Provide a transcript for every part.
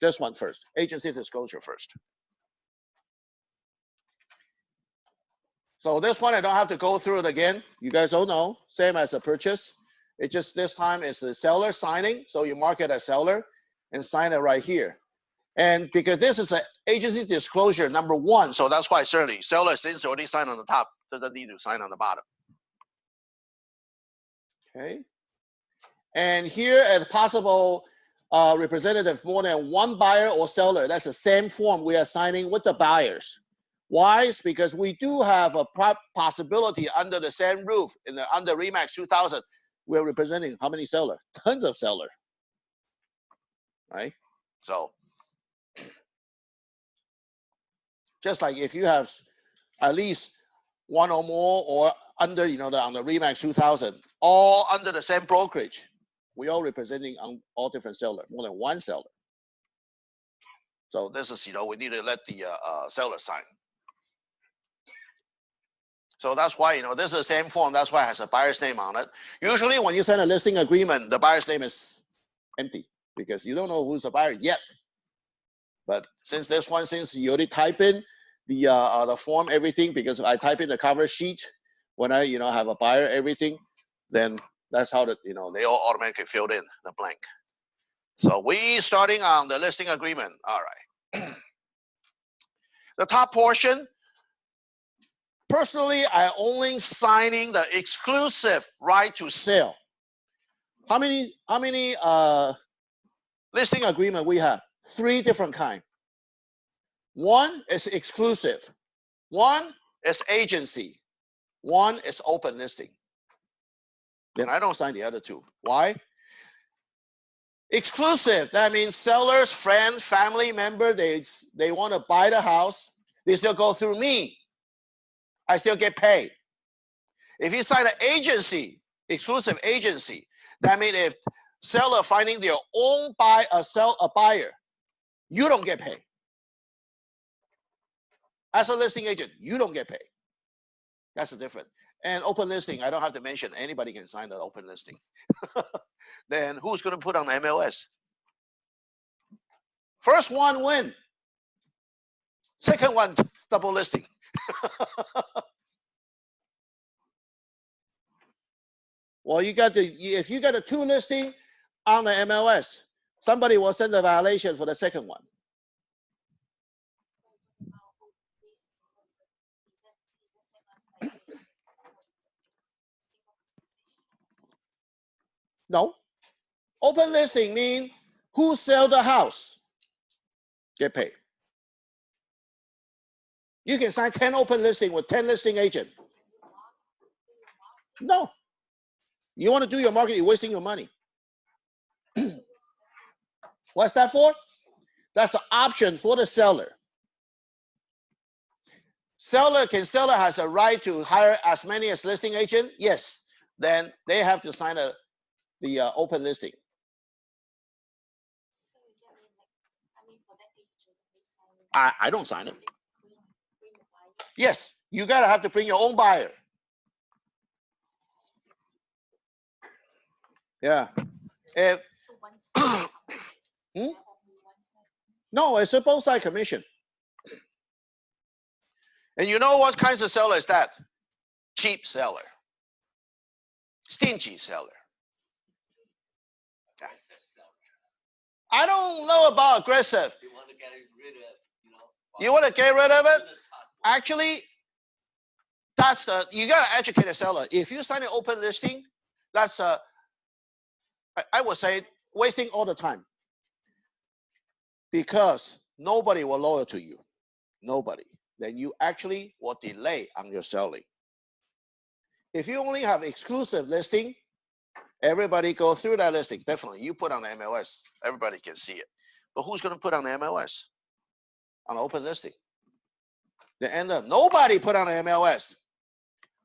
this one first, agency disclosure first. So this one, I don't have to go through it again. You guys all know, same as a purchase. It just this time is the seller signing. So you mark it as seller and sign it right here. And because this is an agency disclosure number 1, so that's why certainly seller since already signed on the top, doesn't need to sign on the bottom. Okay. And here as possible representative more than one buyer or seller, that's the same form we are signing with the buyers. Why? It's because we do have a possibility under the same roof under RE/MAX 2000, we're representing how many sellers? Tons of sellers, right? So just like if you have at least one or more or under, on the RE/MAX 2000, all under the same brokerage, we all representing on all different sellers, more than one seller. So this is, we need to let the seller sign. So that's why, this is the same form. That's why it has a buyer's name on it. Usually when you send a listing agreement, the buyer's name is empty because you don't know who's the buyer yet. But since this one, since you already type in the form, everything, because I type in the cover sheet when I, have a buyer, everything, then that's how they all automatically filled in the blank. So we starting on the listing agreement. All right. The top portion. Personally, I only signing the exclusive right to sell. How many listing agreement we have? 3 different kinds. One is exclusive. One is agency. One is open listing. Then I don't sign the other 2. Why? Exclusive, that means sellers, friend, family member, they want to buy the house, they still go through me. I still get paid. If you sign an agency, exclusive agency, that means if seller finding their own buyer, you don't get paid. As a listing agent, you don't get paid. That's the difference. And open listing, I don't have to mention, anybody can sign an open listing. Then who's going to put on the MLS? First one win. Second one, double listing. Well, if you got a 2 listing on the MLS, somebody will send a violation for the second one. No. Open listing means who sell the house get paid. You can sign 10 open listing with 10 listing agent. No. You want to do your market, you're wasting your money. What's that for? That's an option for the seller. Seller has a right to hire as many as listing agent? Yes. Then they have to sign the open listing. I don't sign it. Yes, you gotta have to bring your own buyer. Yeah. If no, it's a both side commission. And you know what kinds of seller is that? Cheap seller. Stingy seller. Yeah. I don't know about aggressive. You want to get rid of, you want to get rid of it? Actually, that's you got to educate a seller. If you sign an open listing, that's I would say wasting all the time. Because nobody will loyal to you. Nobody. Then you actually will delay on your selling. If you only have exclusive listing, everybody go through that listing. Definitely, you put on the MLS, everybody can see it. But who's going to put on the MLS? On open listing. They end up, nobody put on the MLS.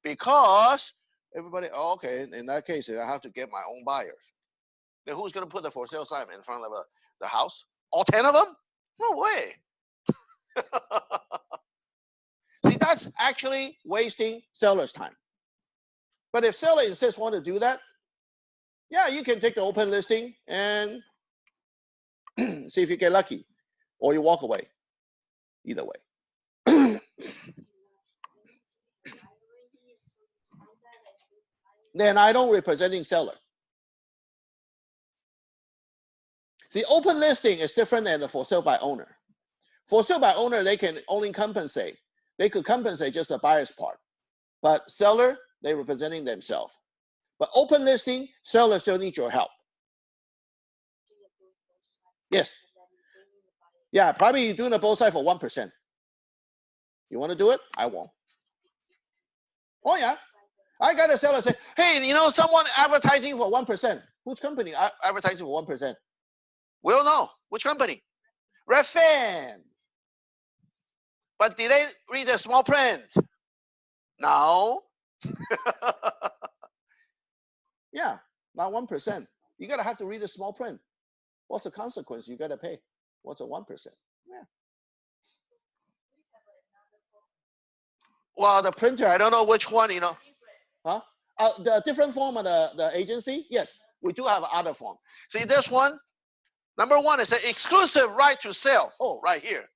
Because everybody, oh, okay, in that case, I have to get my own buyers. Then who's going to put the for sale sign in front of the house? All 10 of them? No way. See, that's actually wasting seller's time. But if seller insists want to do that, yeah, you can take the open listing and See if you get lucky, or you walk away. Either way. Then I don't representing seller. The open listing is different than the for sale by owner. For sale by owner, they can only compensate. They could compensate just the buyer's part. But seller, they representing themselves. But open listing, seller still needs your help. Yes. Yeah, probably you're doing the both sides for 1%. You want to do it? I won't. Oh yeah. I got a seller say, hey, you know, someone advertising for 1%. Which company advertising for 1%? We'll know. Which company? Redfin. But did they read the small print? No. Yeah, not 1%. You gotta have to read the small print. What's the consequence? You gotta pay. What's a 1%? Yeah. Well, the printer, I don't know which one, you know. Huh? The different form of the agency? Yes, we do have other form. See this one? Number one is an exclusive right to sell. Oh, right here.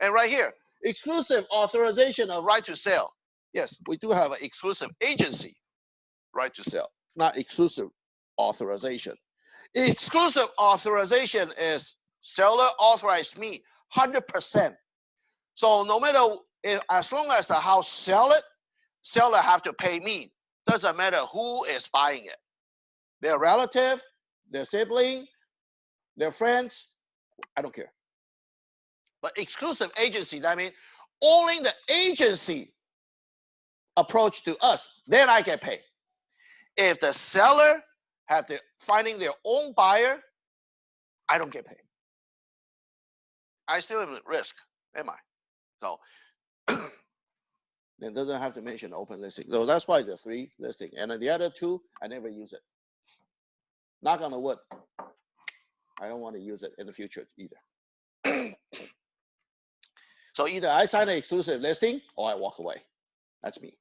And right here, exclusive authorization of right to sell. Yes, we do have an exclusive agency right to sell, not exclusive authorization. Exclusive authorization is seller authorized me 100%. So no matter if, as long as the house sell it, seller have to pay me. Doesn't matter who is buying it. Their relative, their sibling, their friends, I don't care. But exclusive agency, that means only the agency approach to us, then I get paid. If the seller have to finding their own buyer, I don't get paid. I still am at risk, am I? So it doesn't have to mention open listing. So that's why the 3 listing. And then the other 2, I never use it. Knock on the wood. I don't want to use it in the future either. So either I sign an exclusive listing or I walk away. That's me.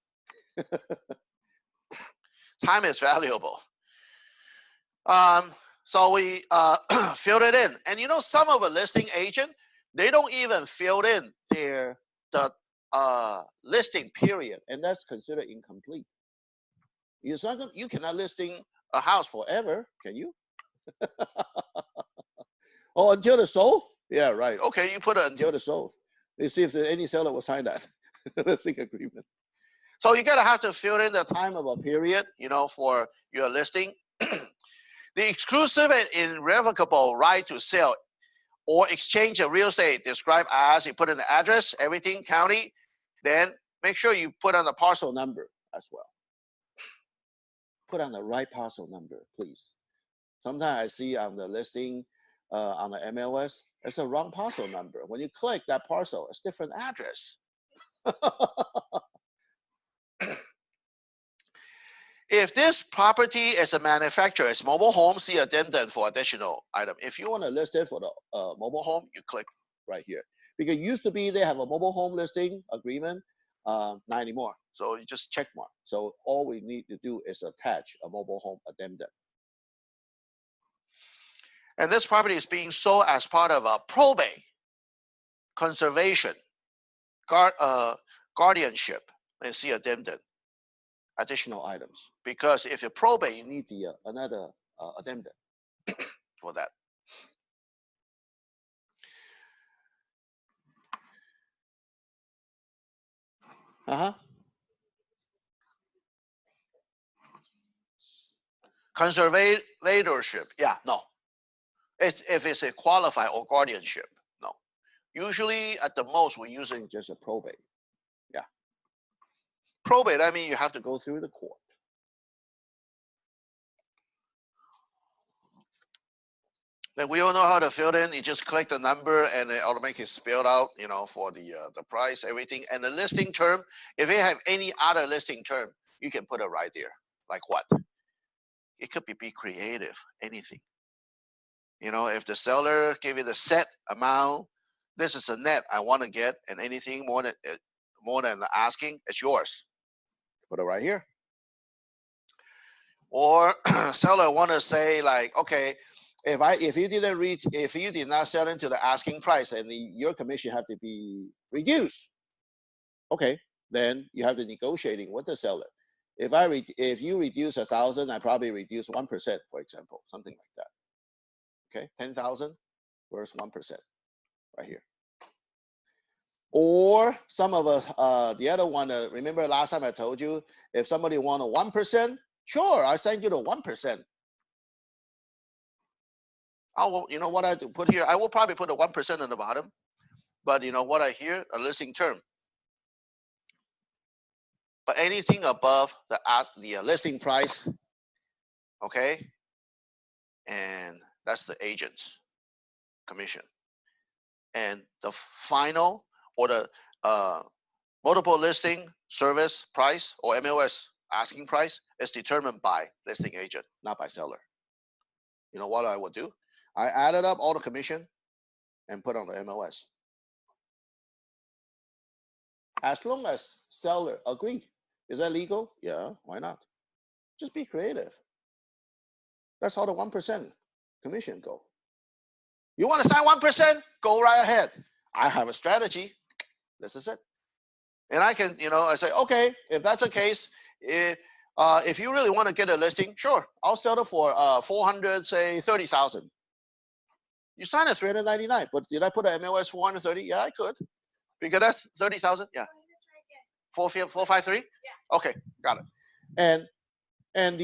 Time is valuable. So we filled it in. And you know, some of a listing agent, they don't even fill in the listing period, and that's considered incomplete. You cannot listing a house forever, can you? Oh, until the sold? Yeah, right. Okay, you put it until the sold. Let's see if any seller will sign that listing agreement. So you gotta have to fill in the time of a period, you know, for your listing. The exclusive and irrevocable right to sell or exchange of real estate described as, you put in the address, everything, county, then make sure you put on the parcel number as well. Put on the right parcel number, please. Sometimes I see on the listing, on the MLS, it's a wrong parcel number. When you click that parcel, it's different address. If this property is a manufacturer, it's mobile home, see addendum for additional item. If you want to list it for the mobile home, you click right here. Because it used to be they have a mobile home listing agreement, not anymore. So you just check mark. So all we need to do is attach a mobile home addendum. And this property is being sold as part of a probate, conservation, guardianship, and see addendum. Additional items, because if you probate, you need the another addendum for that. Conservatorship, yeah, no. If it's a qualified or guardianship, no. Usually, at the most, we're using just a probate. Yeah. Probate, I mean, you have to go through the court. Then we all know how to fill in. You just click the number and it automatically spelled out, you know, for the price, everything. And the listing term, if you have any other listing term, you can put it right there. Like what? It could be creative, anything. You know, if the seller gave you the set amount, this is a net I want to get, and anything more than the asking, it's yours. Put it right here. Or seller want to say like, okay, if you didn't reach, if you did not sell into the asking price, and your commission have to be reduced, okay, then you have to negotiating with the seller. If you reduce 1,000, I probably reduce 1%, for example, something like that. Okay, 10,000 versus 1% right here. Or some of the other one. Remember last time I told you, if somebody want a 1%, sure, I send you the 1%. You know what I put here? I will probably put a 1% on the bottom, but you know what I hear? A listing term. But anything above the listing price, okay, and that's the agent's commission. And the final or the multiple listing service price or MOS asking price is determined by listing agent, not by seller. You know what I would do? I added up all the commission and put on the MOS. As long as seller agree. Is that legal? Yeah, why not? Just be creative. That's how the 1% commission go. You want to sign 1%? Go right ahead. I have a strategy. This is it. And I can, I say, okay, if that's the case, if you really want to get a listing, sure, I'll sell it for 400, say 30,000. You sign at 399, but did I put an MOS 430? Yeah, I could, because that's 30,000. Yeah. 453. Yeah. Okay, got it. And then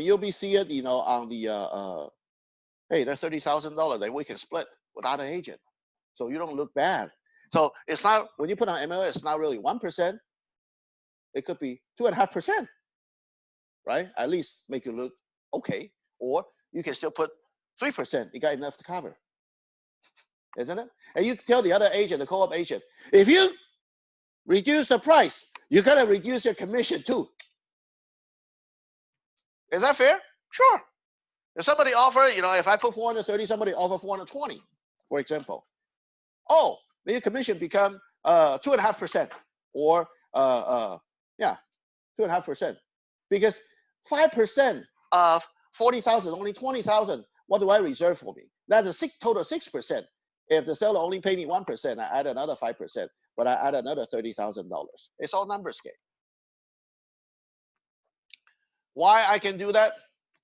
you'll be seeing it, on the hey, that's $30,000. Then we can split without an agent, so you don't look bad. So it's not, when you put on MLS, it's not really 1%. It could be 2.5%, right? At least make you look okay. Or you can still put 3%. You got enough to cover, isn't it? And you tell the other agent, the co-op agent, if you reduce the price, you gotta reduce your commission too. Is that fair? Sure. If somebody offer, if I put 430, somebody offer 420, for example. Oh, then your commission become 2.5%, or 2.5%, because 5% of 40,000, only 20,000. What do I reserve for me? That's a total 6%. If the seller only pay me 1%, I add another 5%, but I add another $30,000. It's all numbers game. Why I can do that?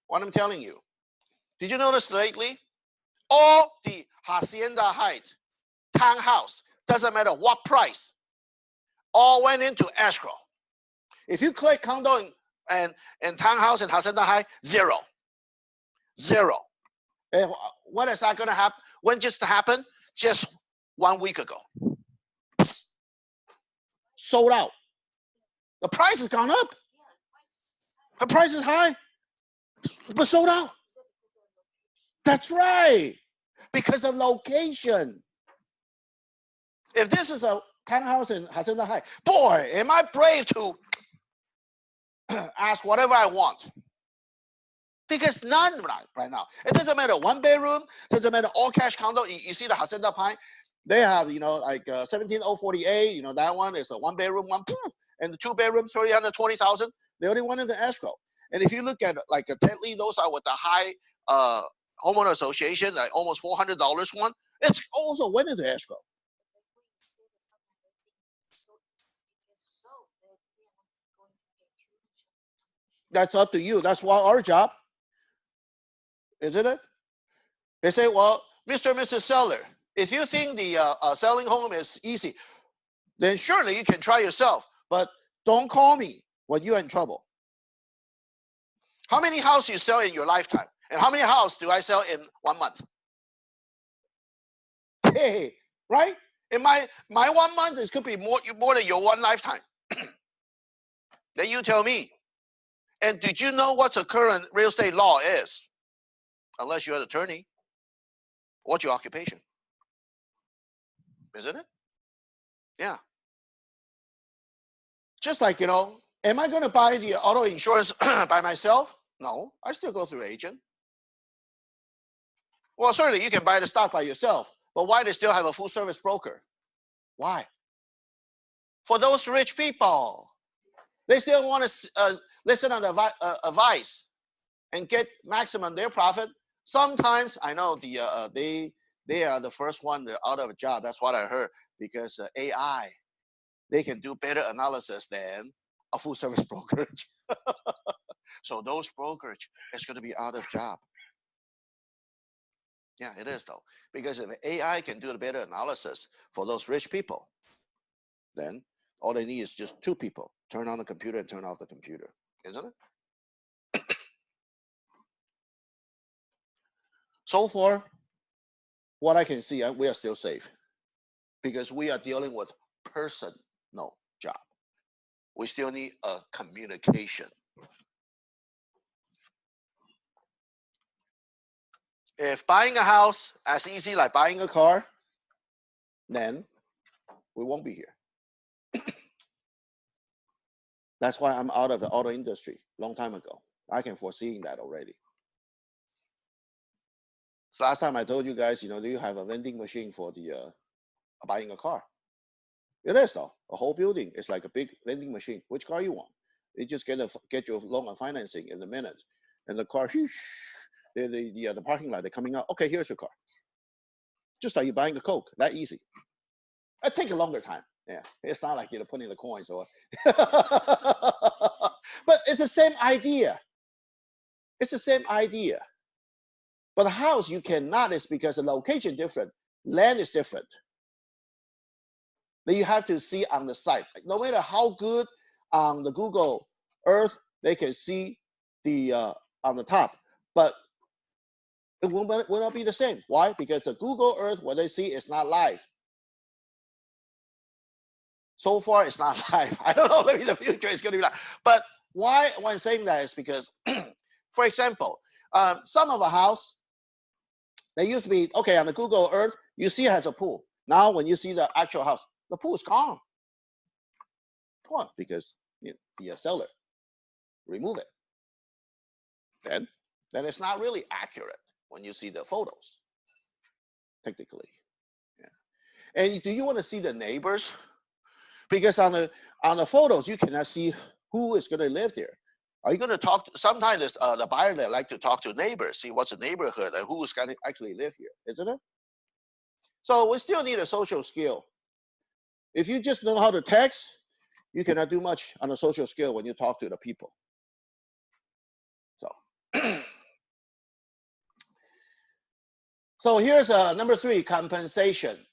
What I'm telling you. Did you notice lately? All the Hacienda Heights townhouse, doesn't matter what price, all went into escrow. If you click condo and townhouse in Hacienda Heights, zero. And what is that going to happen? When just happened? Just 1 week ago. Sold out. The price has gone up. The price is high, but sold out. That's right. Because of location. If this is a townhouse in Hacienda Heights, boy, am I brave to ask whatever I want. Because none right now. It doesn't matter 1 bedroom, doesn't matter all cash condo. You see the Hacienda Pine, they have, like 17048, that one is a 1 bedroom one, and the 2 bedrooms, 320,000. The only one in the escrow. And if you look at like a Tetley, those are with the high homeowner association, like almost $400 one. It's also went into escrow. That's up to you. That's why our job, isn't it? They say, well, Mr. and Mrs. Seller, if you think the selling home is easy, then surely you can try yourself. But don't call me when you're in trouble. How many houses you sell in your lifetime? And how many houses do I sell in 1 month? Hey, right? In my 1 month, it could be more than your 1 lifetime. Then you tell me. And did you know what the current real estate law is? Unless you're an attorney. What's your occupation? Isn't it? Yeah. Just like, am I going to buy the auto insurance by myself? No, I still go through an agent. Well, certainly you can buy the stock by yourself, but why they still have a full service broker? Why? For those rich people. They still want to listen on advice and get maximum their profit. Sometimes I know they are the first one out of a job. That's what I heard, because AI, they can do better analysis than a full service brokerage. So those brokerage is going to be out of job. Yeah, it is though, because if AI can do the better analysis for those rich people, then all they need is just two people turn on the computer and turn off the computer, isn't it? So far, what I can see, we are still safe because we are dealing with personal job. We still need a communication. If buying a house as easy like buying a car, then we won't be here. That's why I'm out of the auto industry long time ago. I can foreseeing that already. So last time I told you guys, do you have a vending machine for the buying a car? It is though. A whole building is like a big vending machine. Which car you want? You just get your loan and financing in a minute, and the car, the parking lot, they're coming out. Okay, here's your car. Just like you buying a Coke, that easy. It take a longer time. Yeah, it's not like putting the coins or. But it's the same idea. It's the same idea. But a house you cannot, is because the location different, land is different. Then you have to see on the site. No matter how good on the Google Earth they can see the on the top, but it will not be the same. Why? Because the Google Earth, what they see is not live. So far, it's not live. I don't know. Maybe the future is going to be live. But why I'm saying that is because, for example, some of a house, they used to be, okay, on the Google Earth, you see it has a pool. Now, when you see the actual house, the pool is gone. Why? Because the seller remove it. Then it's not really accurate when you see the photos, technically. Yeah. And do you want to see the neighbors? Because on the photos, you cannot see who is going to live there. Are you going to talk to, sometimes the buyer, they like to talk to neighbors, see what's the neighborhood and who's going to actually live here, isn't it? So we still need a social skill. If you just know how to text, you cannot do much on a social skill when you talk to the people. So, so here's number 3, compensation.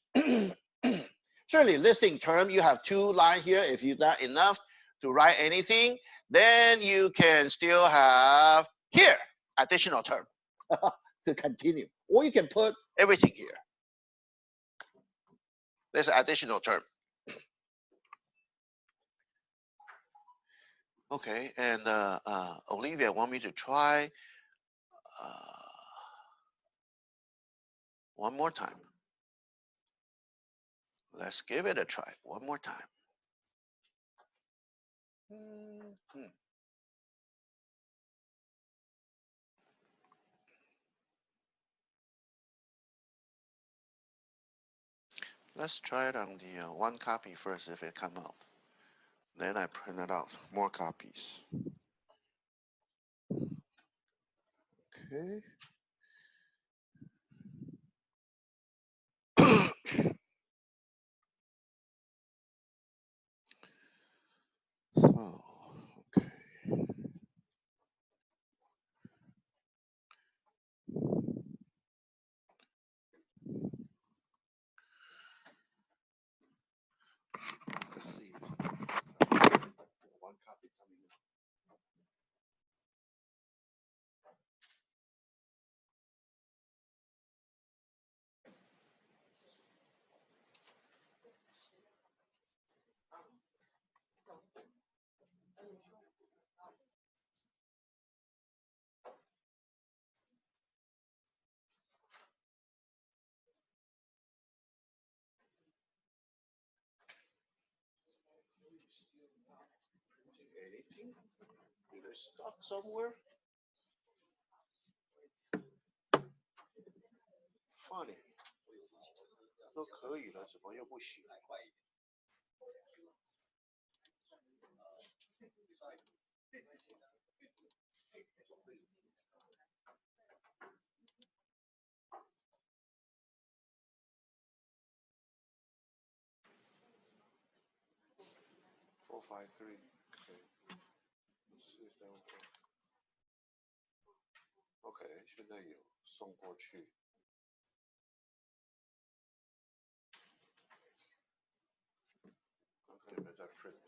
Surely listing term, you have 2 lines here. If you're not enough to write anything, then you can still have here additional term to continue, or you can put everything here. There's an additional term. Okay, and Olivia want me to try one more time. Let's give it a try one more time. Let's try it on the 1 copy first if it come out. Then I print it out, more copies. Okay. So, okay. Let's see. 1 copy coming in. Anything? Do they stuck somewhere? Funny. 都可以了，怎么又不行？ 453. Okay. Let's see if that will work. OK， 现在有送过去。看看有没有在 print。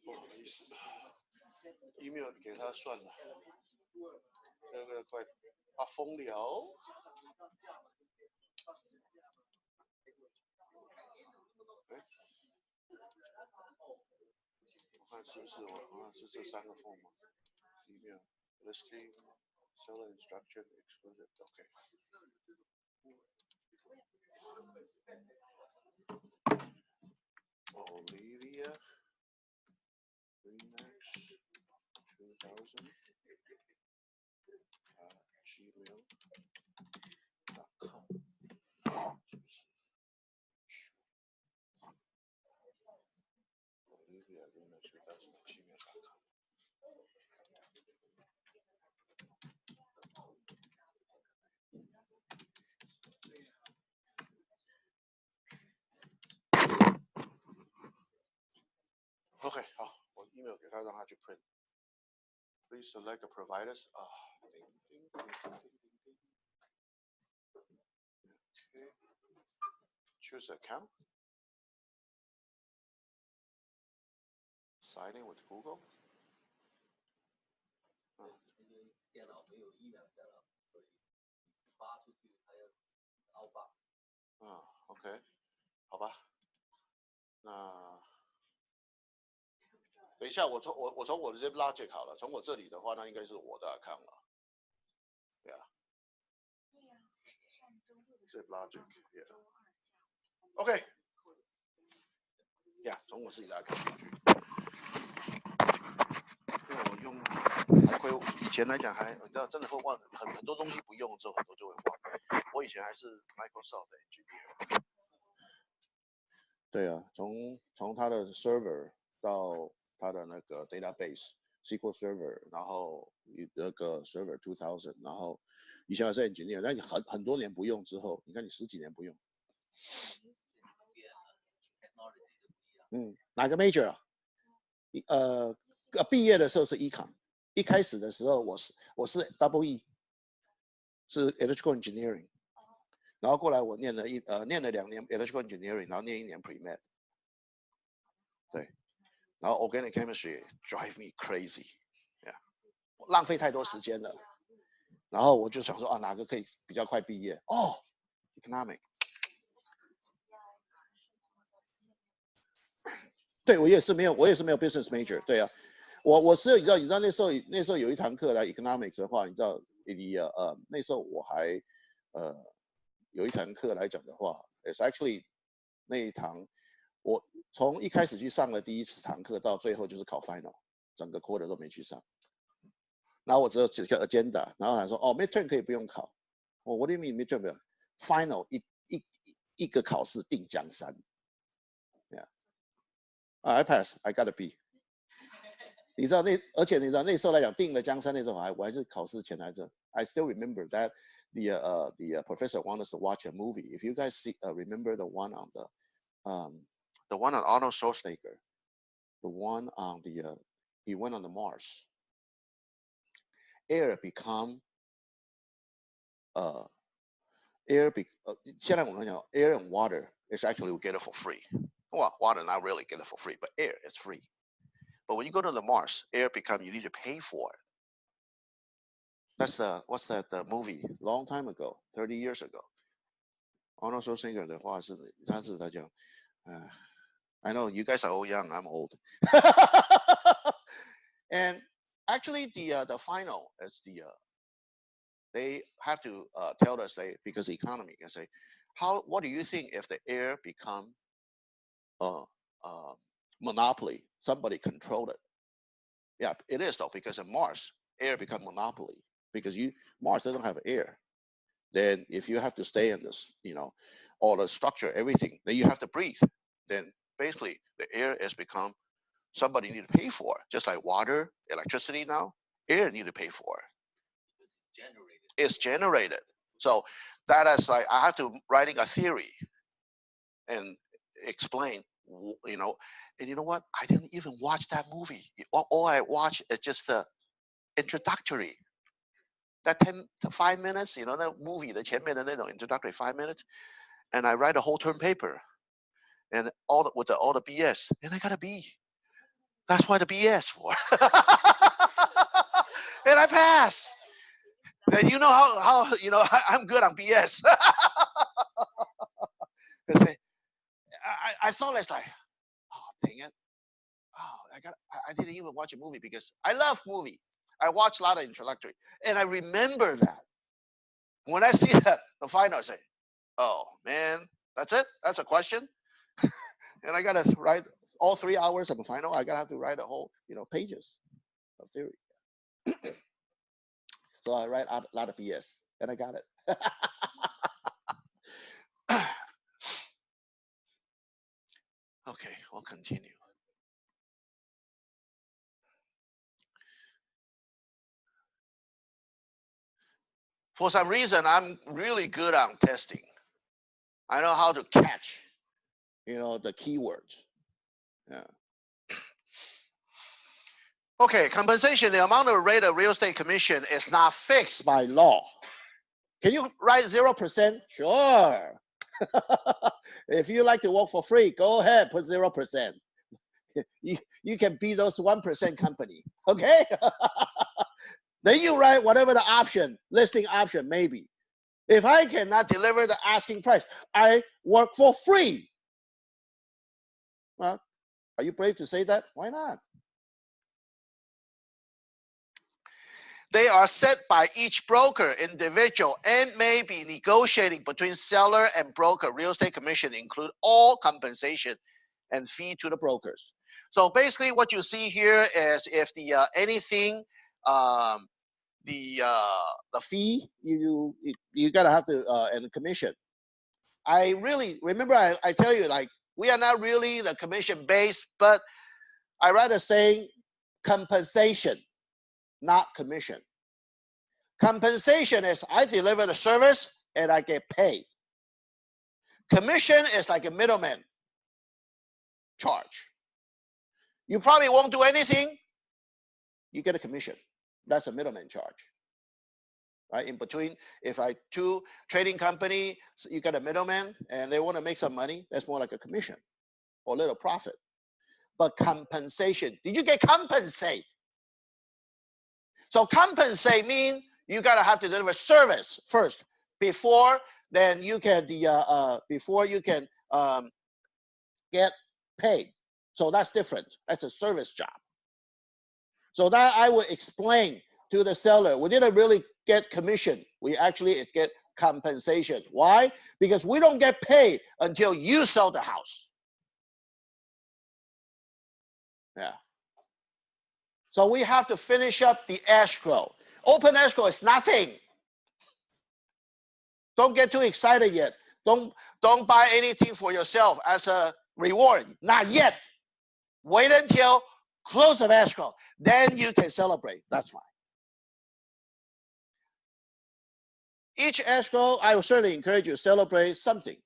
不好意思 ，email 给他算了，那个快疯了。我看是不是是这3个 form 吗 ？email listing seller instruction excluded OK。Olivia Remax 2000 gmail.com 是不是 ？Olivia Remax 2000 gmail.com。OK， 好，我 email 给他，让他去 print。Please select the providers. Okay. Choose account. Sign in with Google. 电脑没有1-2下了，所以发出去还要 outbox。OK， 好吧。那等一下，我从我的 Zip Logic 好了，从我这里的话，那应该是我的 account 了。对啊。Zip Logic，yeah。OK。呀，从我自己的 account 进去。因为我用还亏，以前来讲还真的会忘很多东西不用之后，很多就会忘。我以前还是 Microsoft 的 engineer。对啊，从他的 server 到他的那个 database SQL Server， 然后那个 Server 2000， 然后以前还是 engineer， 那你很多年不用之后，你看你10几年不用。哪个 major 啊？毕业的时候是 Econ， 一开始的时候我是 Double E， 是 Electrical Engineering， 然后过来我念了2年 Electrical Engineering， 然后念1年 Pre-Med， 对，然后 Organic Chemistry drive me crazy， 浪费太多时间了，然后我就想说哪个可以比较快毕业？Economic， 对我也是没有 Business Major， 对啊。我是你知道那时候有一堂课来 Economics 的话，你知道那时候我还有一堂课来讲的话 ，it's actually 那一堂我从一开始去上了第1次堂课，到最后就是考 final， 整个 quarter 都没去上。然后我只有几个 agenda， 然后还说midterm 可以不用考。What do you mean midterm？ Final 一个考试定江山。I pass, I got a B。你知道而且你知道那时候来讲定了江山那时候我还是考试前来着。I still remember that the professor wanted us to watch a movie. If you guys remember the one on the one on Arnold Schwarzenegger, the one on the he went on the Mars. Air become现在我们讲 air and water is actually we get it for free. Well, water not really get it for free, but air is free. But when you go to the Mars, air become you need to pay for it. That's what's that the movie long time ago, 30 years ago. Arnold Schwarzenegger 的话是他讲I know you guys are all young, I'm old. And actually the final is they have to tell us because the economy can say what do you think if the air become monopoly, somebody control it? Yeah, it is though, because in Mars air become monopoly because Mars doesn't have air. Then if you have to stay in this, all the structure, everything, then you have to breathe. Then basically the air has become somebody need to pay for, just like water, electricity now, air need to pay for. It's generated. So that is like I have to writing a theory and explain, and you know what? I didn't even watch that movie. All I watched is just the introductory. That 5 minutes, that movie, the 前面的那种 introductory 5 minutes, and I write a whole term paper, and all the BS, and I got a B. That's why the BS for, and I pass. And you know how I'm good on BS. I thought it's like, oh dang it, I didn't even watch a movie because I love movie. I watch a lot of introductory, and I remember that. When I see that the final, I say, oh man, that's it. That's a question, and I gotta write all 3 hours of the final. I gotta have to write a whole pages of theory. So I write a lot of BS, and I got it. Okay, we'll continue. For some reason, I'm really good on testing. I know how to catch, the keywords. Yeah. Okay, compensation, the amount of rate of real estate commission is not fixed by law. Can you write 0%? Sure. If you like to work for free, go ahead, put 0%. You can be those 1% company, okay? Then you write whatever the option, listing option, maybe. If I cannot deliver the asking price, I work for free. Well, are you brave to say that? Why not? They are set by each broker, individual, and may be negotiating between seller and broker. Real estate commission include all compensation and fee to the brokers. So basically what you see here is if the anything, the fee, you gotta have to, and the commission. I really, remember I tell you, like, we are not really the commission based, but I rather say compensation, not commission. Compensation is I deliver the service and I get paid. Commission is like a middleman charge. You probably won't do anything, you get a commission. That's a middleman charge. Right? In between, if I two trading company, so you got a middleman and they want to make some money, that's more like a commission or a little profit. But compensation, did you get compensated? So compensate means you gotta have to deliver service first before then you can before you can get paid. So that's different. That's a service job. So that I will explain to the seller. We didn't really get commission. We actually get compensation. Why? Because we don't get paid until you sell the house. Yeah. So we have to finish up the escrow. Open escrow is nothing. Don't get too excited yet. Don't buy anything for yourself as a reward. Not yet. Wait until close of escrow. Then you can celebrate. That's fine. Each escrow, I will certainly encourage you to celebrate something.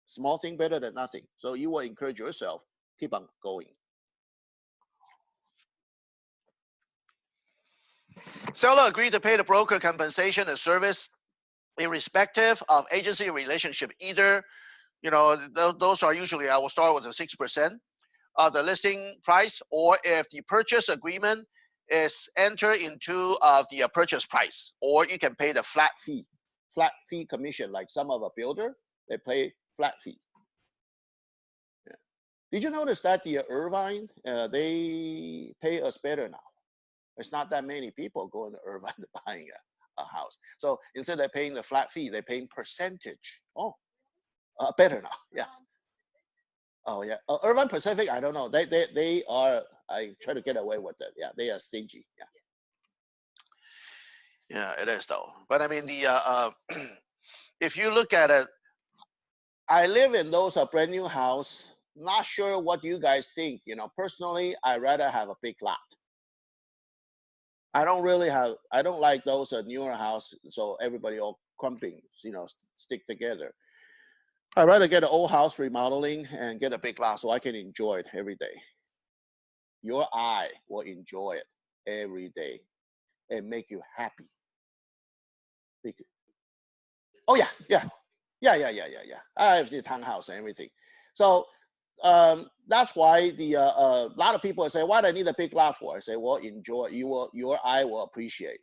Small thing better than nothing. So you will encourage yourself, keep on going. Seller agreed to pay the broker compensation and service irrespective of agency relationship. Either, those are usually, I will start with the 6% of the listing price, or if the purchase agreement is entered into the purchase price, or you can pay the flat fee commission, like some of a builder, they pay flat fee. Yeah. Did you notice that the Irvine, they pay us better now? There's not that many people going to Irvine buying a house. So instead of paying the flat fee, they're paying percentage. Oh, better now. Yeah. Oh yeah. Irvine Pacific, I don't know. They are. I try to get away with it. Yeah, they are stingy. Yeah. Yeah, it is though. But I mean, the if you look at it, I live in those brand new house. Not sure what you guys think. Personally, I rather have a big lot. I don't like those newer house, so everybody all clumping, stick together. I'd rather get an old house remodeling and get a big lot so I can enjoy it every day. Your eye will enjoy it every day and make you happy. Oh yeah. I have the townhouse and everything. So that's why the a lot of people say, why do I need a big lot for? I say, well, enjoy. Your eye will appreciate.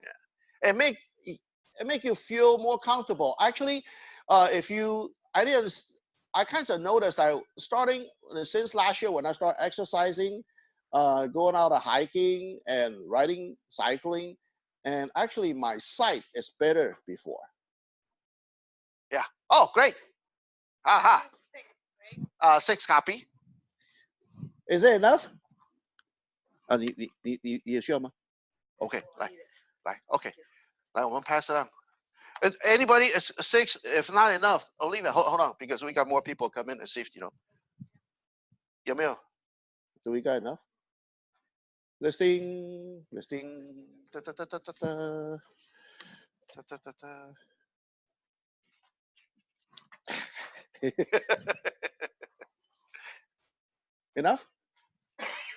Yeah. And make you feel more comfortable. Actually, I kind of noticed starting since last year when I started exercising, going out hiking and riding, cycling, and actually my sight is better before. Yeah. Oh, great. Aha. 6 copy. Is it enough? 你也需要吗 ？OK， 来 ，OK， 来，我们 pass it on. If anybody is 6, if not enough, I'll leave it. Hold on, because we got more people come in and see if you know. 有没有 Do we got enough? Listing. Da, da, da, da, da, da. Da, da, da, da. Enough?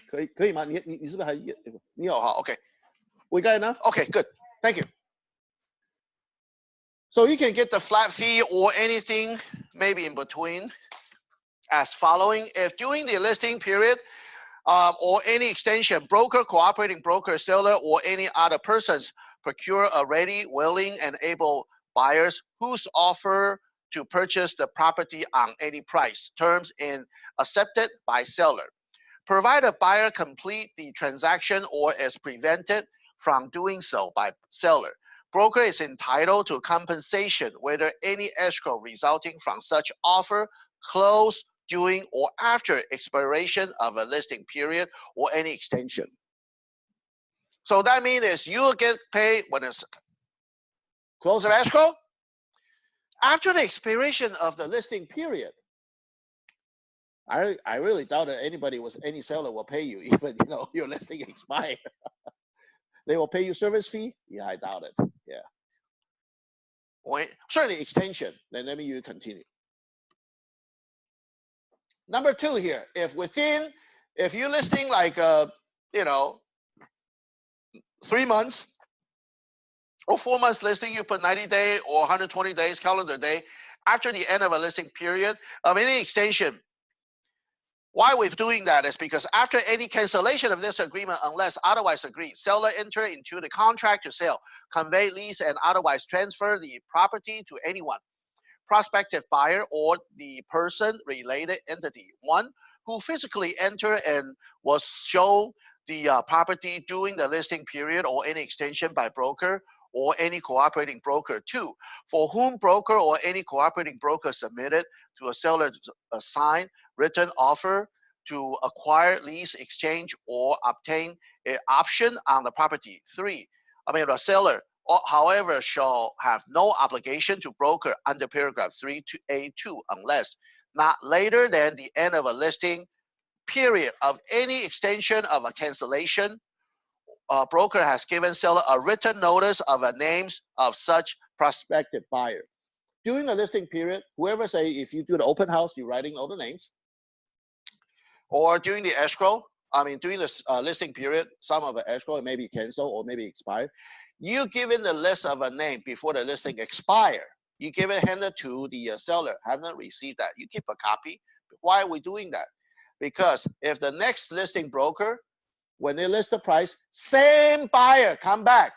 可以吗？你是不是还你有哈 ？OK. We got enough? Okay, good. Thank you. So you can get the flat fee or anything maybe in between as following. If during the listing period or any extension, broker, cooperating broker, seller, or any other persons procure a ready, willing, and able buyers whose offer to purchase the property on any price, terms, and accepted by seller. Provided buyer complete the transaction or is prevented from doing so by seller, broker is entitled to compensation whether any escrow resulting from such offer closed during or after expiration of a listing period or any extension. So that means you will get paid when it's close of escrow after the expiration of the listing period. I really doubt that any seller will pay you even your listing expired. They will pay you service fee? Yeah, I doubt it. Yeah. Certainly extension. Then let me you continue. Number 2 here, if you're listing like 3 months or 4 months listing, you put 90 days or 120 days calendar day after the end of a listing period of any extension. Why we're doing that is because after any cancellation of this agreement, unless otherwise agreed, seller enter into the contract to sell, convey, lease, and otherwise transfer the property to anyone, prospective buyer or the person related entity, one who physically entered and was shown the property during the listing period or any extension by broker or any cooperating broker, 2, for whom broker or any cooperating broker submitted to a seller a signed written offer to acquire, lease, exchange, or obtain an option on the property. 3, the seller, however, shall have no obligation to broker under paragraph 3A2 unless not later than the end of a listing period of any extension of a cancellation. Broker has given seller a written notice of the names of such prospective buyer. During the listing period, whoever say if you do the open house, you're writing all the names. Or during the escrow, I mean, during the listing period, some of the escrow may be canceled or maybe expired. You give in the list of a name before the listing expire. You give it handed to the seller, haven't received that. You keep a copy. Why are we doing that? Because if the next listing broker, when they list the price, same buyer come back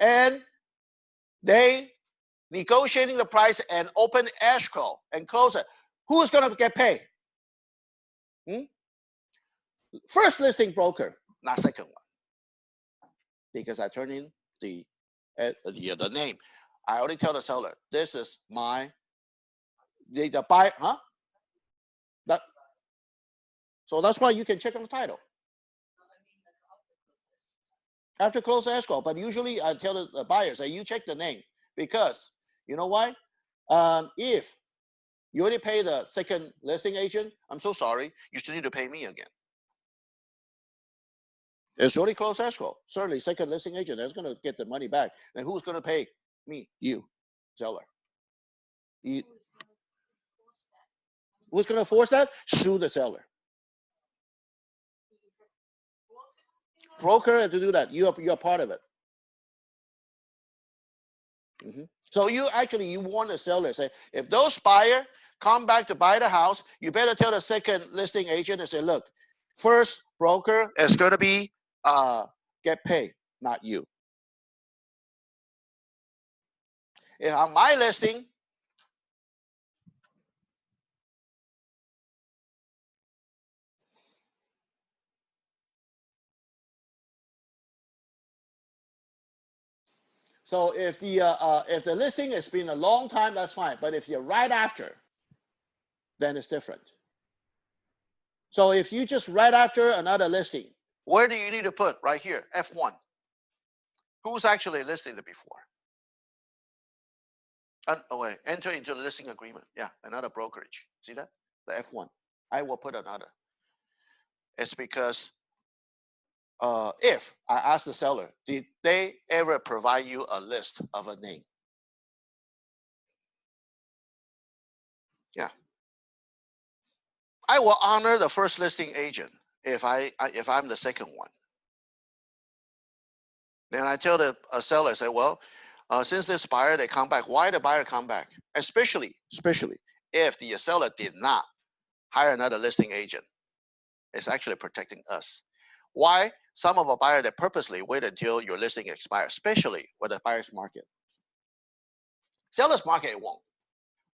and they negotiating the price and open escrow and close it, who's going to get paid? First listing broker, not second one, because I turn in the name. I already tell the seller, this is my the buy, huh? That, so that's why you can check on the title after close escrow. But usually I tell the buyer, say you check the name, because you know why? If you already pay the second listing agent, I'm so sorry, you still need to pay me again. It's already closed escrow. Certainly, second listing agent is going to get the money back. And who's going to pay? Me, you, seller. You, who's going to force that? Sue the seller. Broker to do that. You're part of it. So you warn the seller, say, if those buyer come back to buy the house, you better tell the second listing agent and say, look, first broker is going to be get paid, not you. If on my listing, so if the listing has been a long time, that's fine. But if you're right after, then it's different. So if you just right after another listing, where do you need to put? Right here, F1. Who's actually listed it before? Oh wait, enter into the listing agreement. Yeah, another brokerage. See that? The F1. I will put another. It's because if I ask the seller, did they ever provide you a list of a name? Yeah. I will honor the first listing agent if I'm the second one. Then I tell the seller, I say, well, since this buyer, they come back. Why the buyer come back? Especially if the seller did not hire another listing agent. It's actually protecting us. Why? Some of our buyers, they purposely wait until your listing expires, especially with the buyer's market. Seller's market, it won't.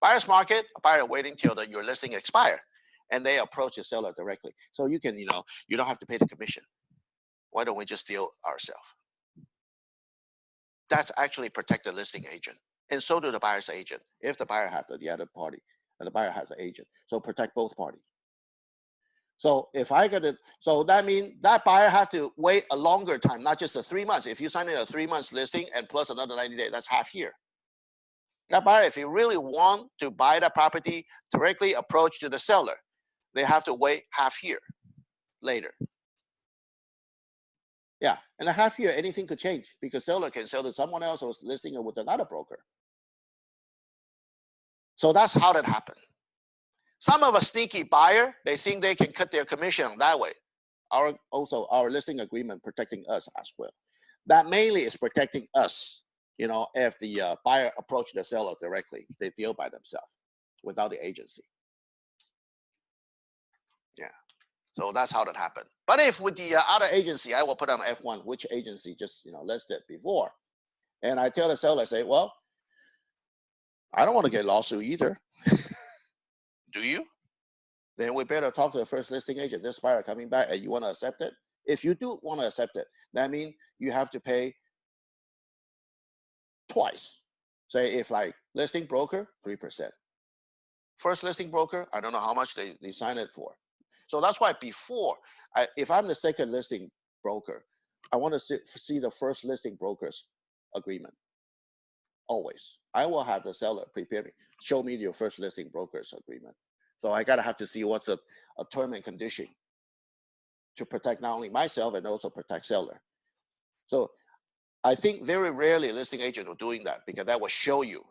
Buyer's market, a buyer waiting till your listing expire, and they approach the seller directly. So you can, you don't have to pay the commission. Why don't we just deal ourselves? That's actually protect the listing agent, and so do the buyer's agent. If the buyer has the other party, and the buyer has an agent, so protect both parties. So if I got it, so that means that buyer has to wait a longer time, not just the 3 months. If you sign in a 3 months listing and plus another 90 days, that's half year. That buyer, if you really want to buy that property, directly approach to the seller. They have to wait half year later. Yeah, in a half year, anything could change because seller can sell to someone else who's listing it with another broker. So that's how that happened. Some of a sneaky buyer, they think they can cut their commission that way. Our listing agreement protecting us as well. That mainly is protecting us. If the buyer approach the seller directly, they deal by themselves without the agency. Yeah. So that's how that happened. But if with the other agency, I will put on F1, which agency just listed before. And I tell the seller, I say, well, I don't want to get lawsuit either. Do you? Then we better talk to the first listing agent. This buyer coming back, and you want to accept it? If you do want to accept it, that means you have to pay twice. Say if like listing broker, 3%. First listing broker, I don't know how much they sign it for. So that's why before, if I'm the second listing broker, I want to see the first listing broker's agreement. Always. I will have the seller prepare me, show me your first listing broker's agreement. So I gotta have to see what's a term and condition to protect not only myself and also protect seller. So I think very rarely a listing agent are doing that because that will show you,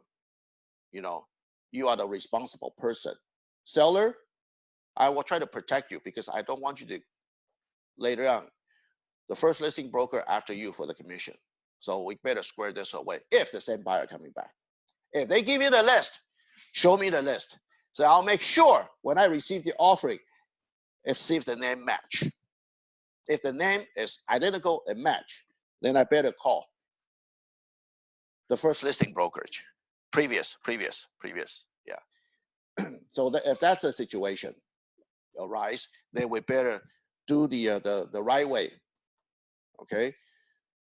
you are the responsible person. Seller, I will try to protect you because I don't want you to later on, the first listing broker after you for the commission. So we better square this away if the same buyer coming back. If they give you the list, show me the list. So I'll make sure when I receive the offering, see if the name match. If the name is identical and match, then I better call the first listing brokerage. Previous. Yeah. So that if that's a situation arise, then we better do the right way. Okay,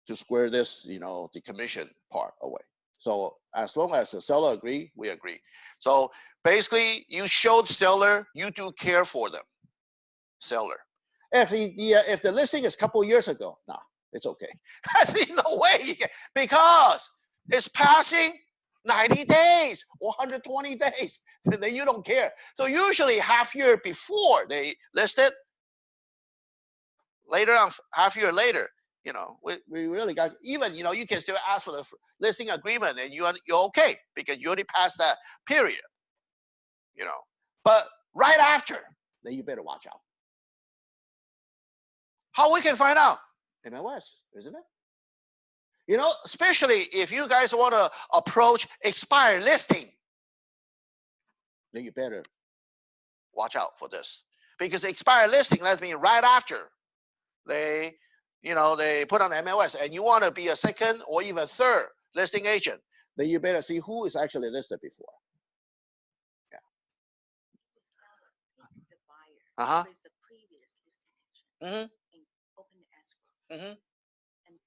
to square this, the commission part away. So as long as the seller agree, we agree. So basically, you showed seller you do care for them. Seller. If the listing is a couple years ago, nah, it's okay. I see no way you can, because it's passing 90 days or 120 days, then you don't care. So usually half year before they list it, later on, half year later, we really got, even, you can still ask for the listing agreement and you're okay because you already passed that period, but right after, then you better watch out. How we can find out? MLS, isn't it? Especially if you guys want to approach expired listing, then you better watch out for this, because expired listing, that means right after they put on MLS, and you want to be a second or even third listing agent, then you better see who is actually listed before. Yeah. The buyer. Uh-huh. Who is the previous listing agent. And open the escrow. And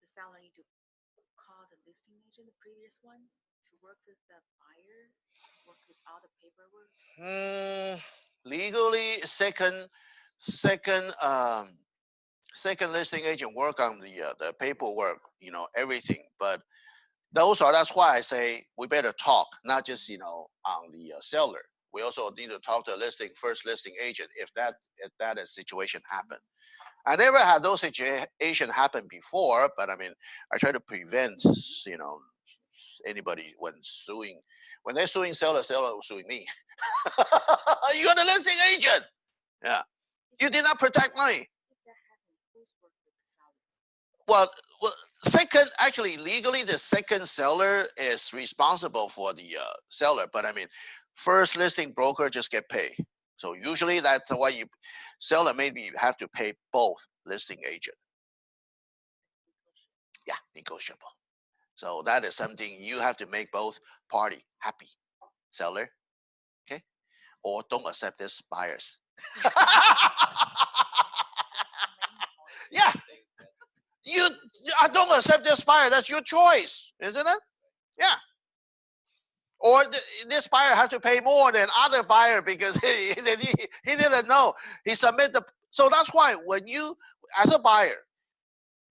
the seller need to call the listing agent, the previous one, to work with the buyer, work with all the paperwork. Legally, second listing agent work on the paperwork, everything. But that's why I say we better talk, not just on the seller. We also need to talk to first listing agent if that is situation happen. I never had those situation happen before, but I mean, I try to prevent anybody when they're suing seller will suing me. You're the listing agent. Yeah, you did not protect money. Well, actually, legally, the second seller is responsible for the seller. But I mean, first listing broker just get paid. So usually that's why seller maybe have to pay both listing agent. Yeah, negotiable. So that is something you have to make both party happy. Seller, okay, or don't accept this buyers. Yeah. I don't accept this buyer. That's your choice, isn't it? Yeah. Or this buyer have to pay more than other buyer because he didn't know. He submitted. So that's why when you, as a buyer,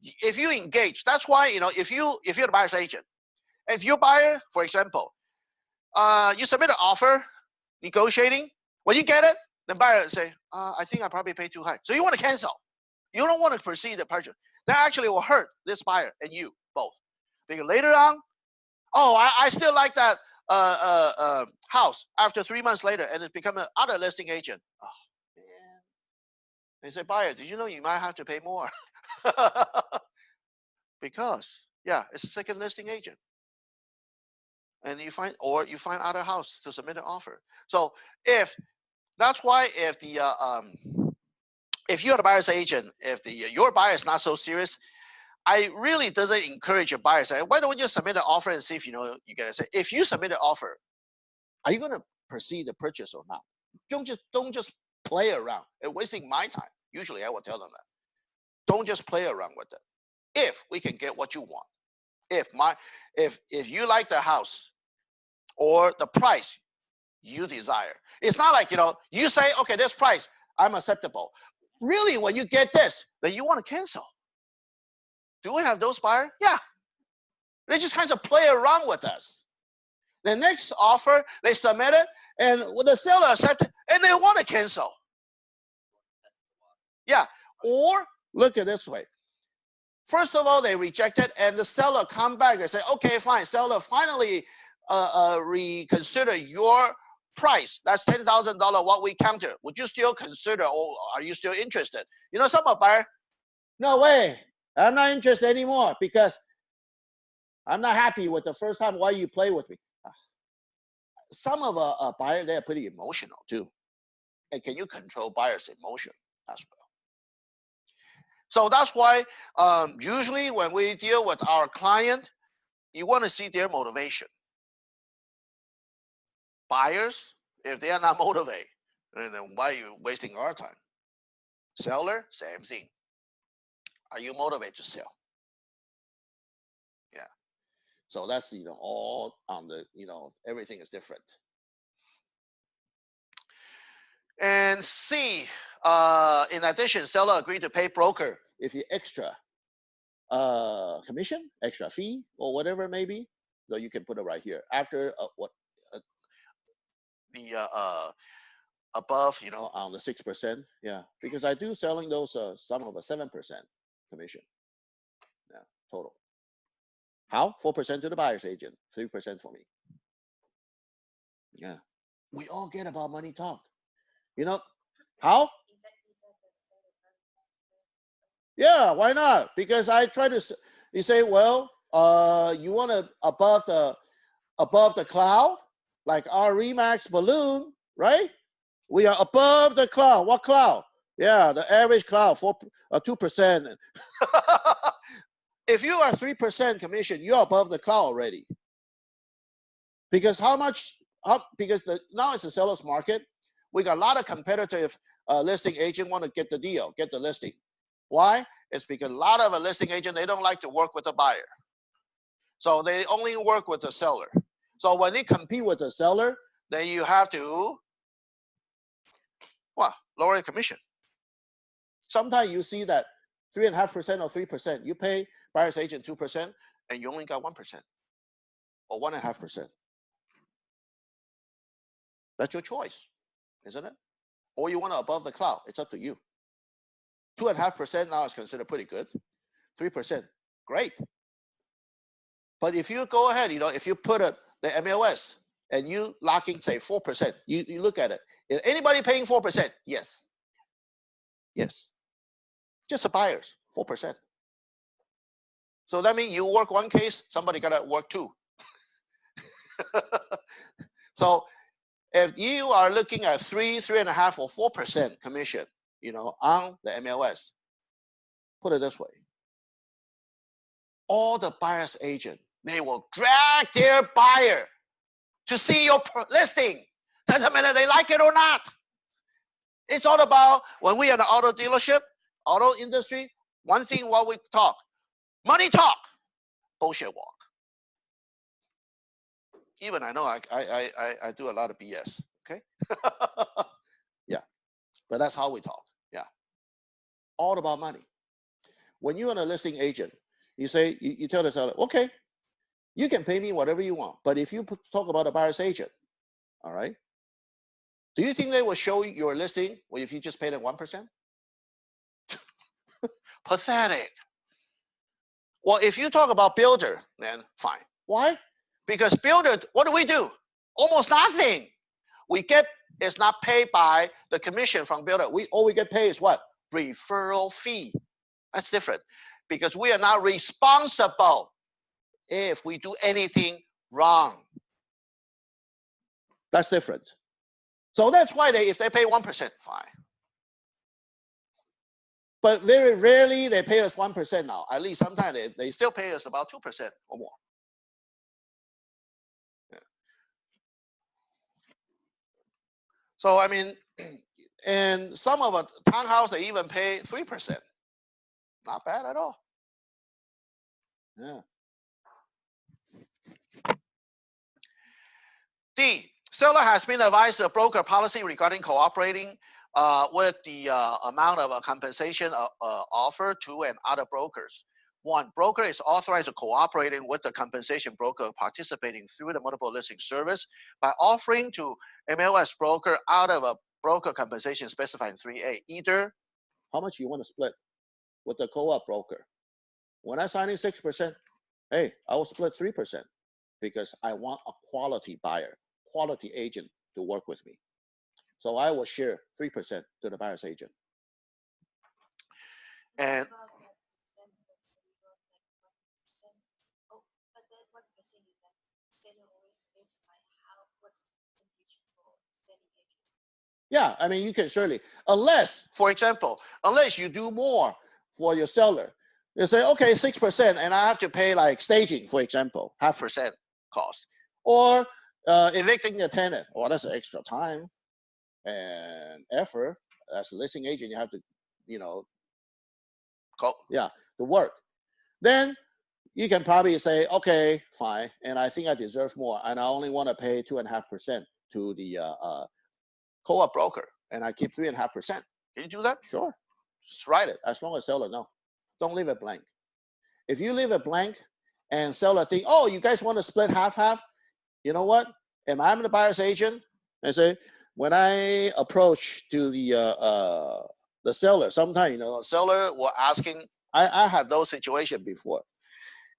if you engage, that's why, if you're the buyer's agent, if your buyer, for example, you submit an offer, negotiating, when you get it, the buyer say, I think I probably paid too high. So you want to cancel. You don't want to proceed the purchase. That actually will hurt this buyer and you both. Because later on, I still like that house after 3 months later, and it's become another listing agent. Oh, man. They say, buyer, did you know you might have to pay more? Because, yeah, it's a second listing agent. And you find other house to submit an offer. So that's why if you're the buyer's agent, if your buyer is not so serious, I really doesn't encourage a buyer say, why don't you submit an offer and see if you get it. Say, if you submit an offer, are you going to proceed the purchase or not? Don't just play around and wasting my time. Usually I will tell them that. Don't just play around with it. If we can get what you want, if you like the house or the price you desire, it's not like you say, okay, this price I'm acceptable. Really, when you get this, then you want to cancel. Do we have those buyers? Yeah. They just kind of play around with us. The next offer, they submit it, and the seller accepts it, and they want to cancel. Yeah. Or look at this way. First of all, they reject it, and the seller come back and say, okay, fine, seller, finally reconsider your price, that's $10,000 what we counter. Would you still consider, or are you still interested? You know, some of buyer, no way. I'm not interested anymore because I'm not happy with the first time why you play with me. some of a buyer, they're pretty emotional too. And can you control buyer's emotion as well? So that's why usually when we deal with our client, you want to see their motivation. Buyers, if they are not motivated, then why are you wasting our time? Seller, same thing. Are you motivated to sell? Yeah. So that's, all on the, everything is different. And C, in addition, seller agreed to pay broker. If you extra commission, extra fee, or whatever it may be, so you can put it right here after The above, on the 6%. Yeah, because I do selling those some of a 7% commission. Yeah, total. How? 4% to the buyer's agent, 3% for me. Yeah, we all get about money talk. How? Yeah, why not? Because I try to. You say, well, you want to above the cloud, like our Remax balloon, right? We are above the cloud. What cloud? Yeah, the average cloud 2%. If you are 3% commission, you're above the cloud already. Because how much? Because now it's a seller's market. We got a lot of competitive listing agent want to get the deal, get the listing. Why? It's because a lot of a listing agent, they don't like to work with the buyer. So they only work with the seller. So when they compete with the seller, then you have to lower your commission. Sometimes you see that 3.5% or 3%, you pay buyer's agent 2%, and you only got 1% or 1.5%. That's your choice, isn't it? Or you want to above the cloud, it's up to you. 2.5% now is considered pretty good. 3%, great. But if you go ahead, if you put the MLS and you locking, say 4%, you look at it. Is anybody paying 4%? Yes. Yes. Just the buyers, 4%. So that means you work one case, somebody gotta work two. So if you are looking at 3.5, or 4% commission, on the MLS, put it this way. All the buyer's agent, they will drag their buyer to see your listing. Doesn't matter they like it or not. It's all about, when we are in the auto dealership, auto industry, one thing what we talk, money talk, bullshit walk. Even I know I do a lot of BS, okay? Yeah, but that's how we talk, yeah. All about money. When you're a listing agent, you say, you tell the seller, okay, you can pay me whatever you want, but if you talk about a buyer's agent, all right, do you think they will show your listing if you just pay them 1%? Pathetic. Well, if you talk about builder, then fine. Why? Because builder, what do? Almost nothing. It's not paid by the commission from builder. All we get paid is what? Referral fee. That's different. Because we are not responsible if we do anything wrong. That's different. So that's why if they pay 1%, fine. But very rarely they pay us 1% now. At least sometimes they still pay us about 2% or more. Yeah. So I mean, and some of a townhouse they even pay 3%. Not bad at all. Yeah. D, seller has been advised to a broker policy regarding cooperating with the amount of compensation offered to and other brokers. 1, broker is authorized to cooperating with the compensation broker participating through the multiple listing service by offering to MLS broker out of a broker compensation specified in 3A. Either how much you want to split with the co-op broker. When I sign in 6%, hey, I will split 3% because I want a quality buyer, quality agent to work with me. So I will share 3% to the buyer's agent. And About that example that you wrote, like 1%. Oh, but that 1% is that seller always specify how what's the percentage for selling agent. Yeah, I mean, you can surely, unless, for example, unless you do more for your seller, you say, okay, 6%, and I have to pay like staging, for example, 0.5% cost, or evicting a tenant. Well, that's extra time and effort. As a listing agent, you have to, you know, to work. Then you can probably say, okay, fine, and I think I deserve more, and I only want to pay 2.5% to the co-op broker, and I keep 3.5%. Can you do that? Sure. Just write it, as long as seller no. Don't leave it blank. If you leave it blank and seller think, oh, you guys want to split half-half, you know what? If I'm the buyer's agent, I say, when I approach to the seller, sometimes, you know, seller were asking, I had those situations before.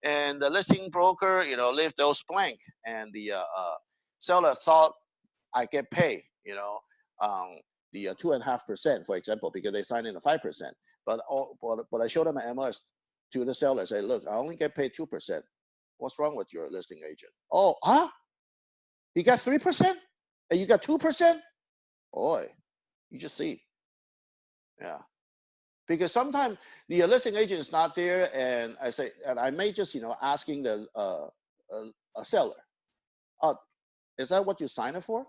And the listing broker, you know, leave those blank, and the seller thought I get paid, you know, the 2.5%, for example, because they signed in a 5%. But I showed them an MLS to the seller, say, look, I only get paid 2%. What's wrong with your listing agent? Oh, huh? You got 3%? And you got 2%? Boy, you just see. Yeah. Because sometimes the listing agent is not there, and I say, and I may just, you know, asking the a seller, is that what you signed it for?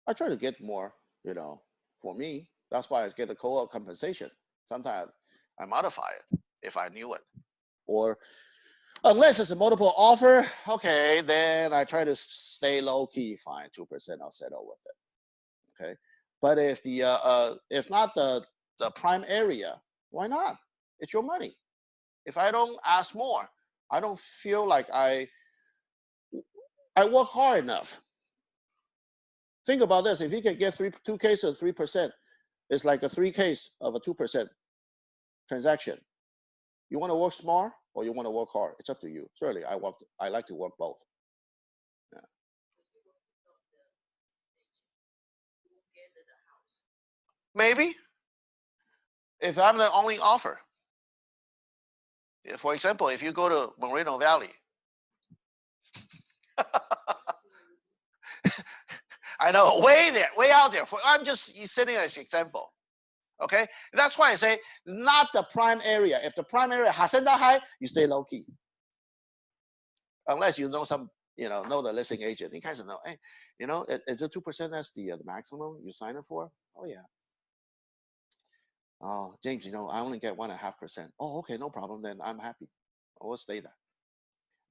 I try to get more, you know, for me. That's why I get the co-op compensation. Sometimes I modify it if I knew it. Or unless it's a multiple offer, okay, then I try to stay low key, fine, 2%, I'll settle with it. Okay. But if if not the prime area, why not? It's your money. If I don't ask more, I don't feel like I work hard enough. Think about this. If you can get 2 cases of 3%, it's like a 3 case of a 2% transaction. You want to work smart or you want to work hard? It's up to you. Certainly, I like to work both. Yeah. Maybe if I'm the only offer. For example, if you go to Moreno Valley, I know, way there, way out there. I'm just sitting as an example. Okay, that's why I say not the prime area. If the prime area hasn't that high, you stay low key. Unless you know some, you know the listing agent. You guys know, hey, you know, is it 2% that's the maximum you sign it for? Oh yeah. Oh, James, you know, I only get 1.5%. Oh, okay, no problem. Then I'm happy. I will stay there.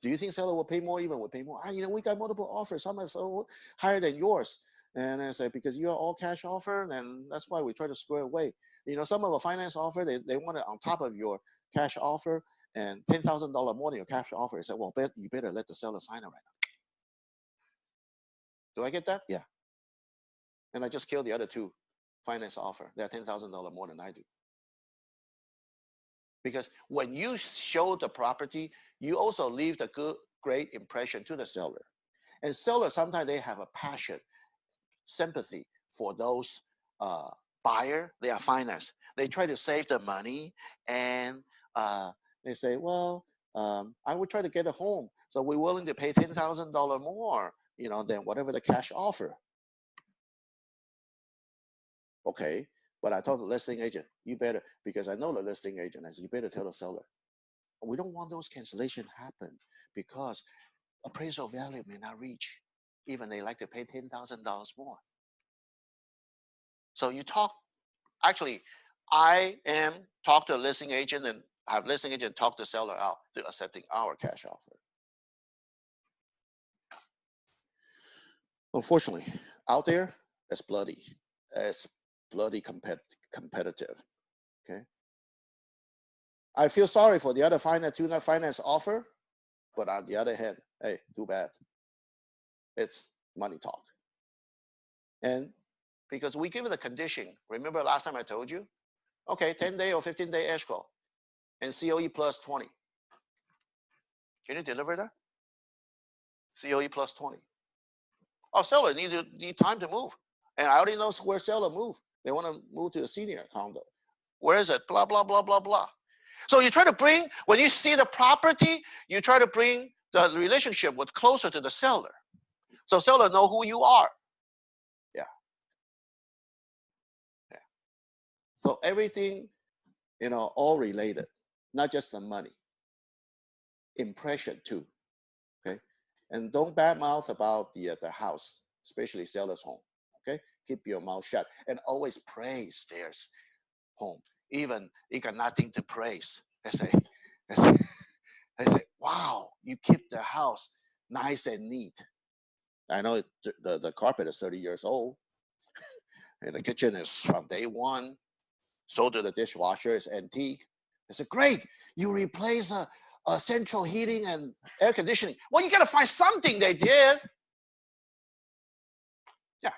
Do you think seller will pay more? Even will pay more? You know, we got multiple offers. Some are so higher than yours. And I say, because you're all cash offer, then that's why we try to square away. You know, some of a finance offer, they want it on top of your cash offer and $10,000 more than your cash offer. I said, well, you better let the seller sign it right now. Do I get that? Yeah. And I just killed the other 2 finance offer. They're $10,000 more than I do. Because when you show the property, you also leave the great impression to the seller. And sellers, sometimes they have a passion, sympathy for those buyer. They are finance. They try to save the money, and they say, well, I would try to get a home, so we're willing to pay $10,000 more, you know, than whatever the cash offer. Okay, but I told the listing agent, you better, because I know the listing agent, I said, you better tell the seller, we don't want those cancellation happen because appraisal value may not reach, even they like to pay $10,000 more. So you talk, actually, I am talk to a listing agent and have listing agent talk the seller out to accepting our cash offer. Unfortunately, out there, it's bloody. It's bloody competitive. Okay. I feel sorry for the other finance offer, but on the other hand, hey, too bad. It's money talk. And because we give it a condition. Remember last time I told you? Okay, 10-day or 15-day escrow and COE plus 20. Can you deliver that? COE plus 20. Oh, seller need time to move. And I already know where seller move. They want to move to a senior condo. Where is it? Blah, blah, blah, blah, blah. So you try to bring, when you see the property, you try to bring the relationship with closer to the seller. So seller know who you are. Yeah. Yeah. So everything, all related, not just the money. Impression too. Okay. And don't badmouth about the house, especially seller's home. Okay. Keep your mouth shut and always praise their home. Even you got nothing to praise. They say, wow, you keep the house nice and neat. I know the carpet is 30 years old, and the kitchen is from day one. So do the dishwasher is antique. I said, great, you replace a central heating and air conditioning. Well, you got to find something they did. Yeah.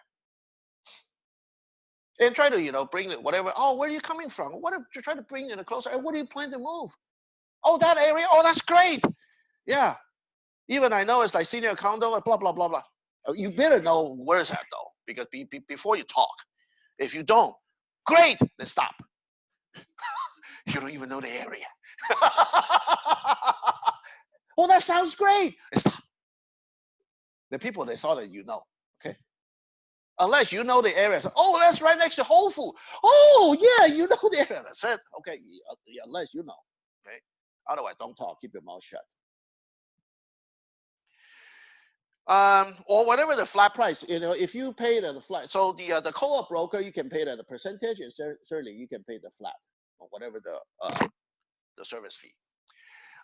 And try to, bring it, whatever. Oh, where are you coming from? What if you try to bring it closer? What do you plan to move? Oh, that area. Oh, that's great. Yeah. Even I know it's like senior condo, blah, blah, blah, blah. You better know where's that though, because before you talk. If you don't, great, then stop. You don't even know the area. Oh, that sounds great. Stop. The people, they thought that you know, okay? Unless you know the area. So, oh, that's right next to Whole Foods. Oh, yeah, you know the area. That's it. Okay, unless you know, okay? Otherwise, don't talk. Keep your mouth shut. Or whatever the flat price, if you pay the flat, so the co-op broker, you can pay the percentage, and certainly you can pay the flat or whatever the service fee.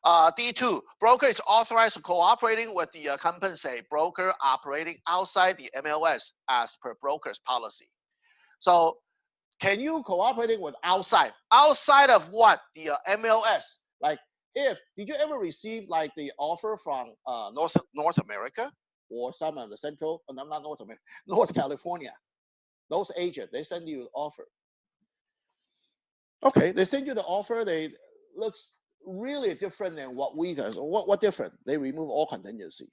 D2, broker is authorized to cooperating with the compensate broker operating outside the MLS as per broker's policy. So can you cooperating with outside of what? The MLS. Like, did you ever receive like the offer from North America or some of the Central, not North America, North California? Those agents, they send you an offer. Okay, they send you the offer. They looks really different than what we guys. What different? They remove all contingency.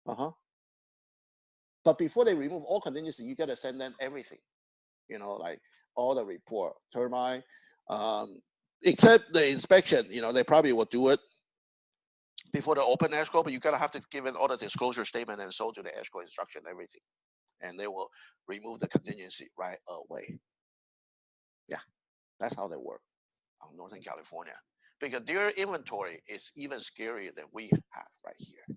But before they remove all contingency, you gotta send them everything. Like all the report, termite, except the inspection. They probably will do it before the open escrow, but you gotta have to give in all the disclosure statement and so do the escrow instruction, everything, and they will remove the contingency right away. Yeah, that's how they work on Northern California, because their inventory is even scarier than we have right here.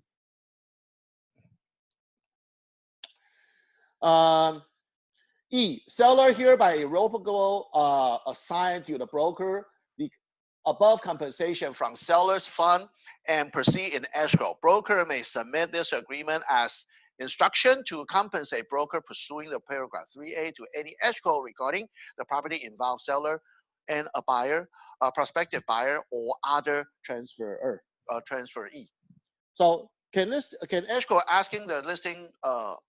Seller hereby irrevocable assigned to the broker the above compensation from seller's fund and proceed in escrow. Broker may submit this agreement as instruction to compensate broker pursuing the paragraph 3A to any escrow regarding the property involved seller and a buyer, a prospective buyer, or other transferee. So can escrow asking the listing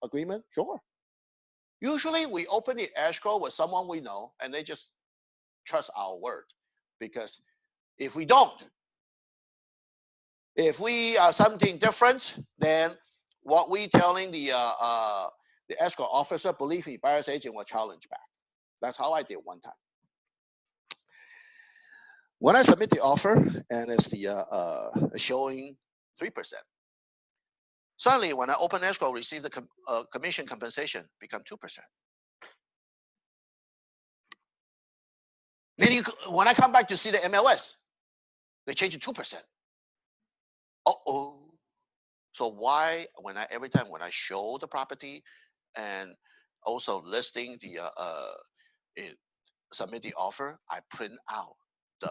agreement? Sure. Usually we open the escrow with someone we know and they just trust our word, because if we don't, if we are something different, then what we telling the escrow officer, believe me, buyer's agent will challenge back. That's how I did one time. When I submit the offer and it's the showing 3%. Suddenly, when I open escrow, receive the commission compensation become 2%. Then when I come back to see the MLS, they change it 2%. Uh-oh. So why, every time when I show the property and also listing the submit the offer, I print out the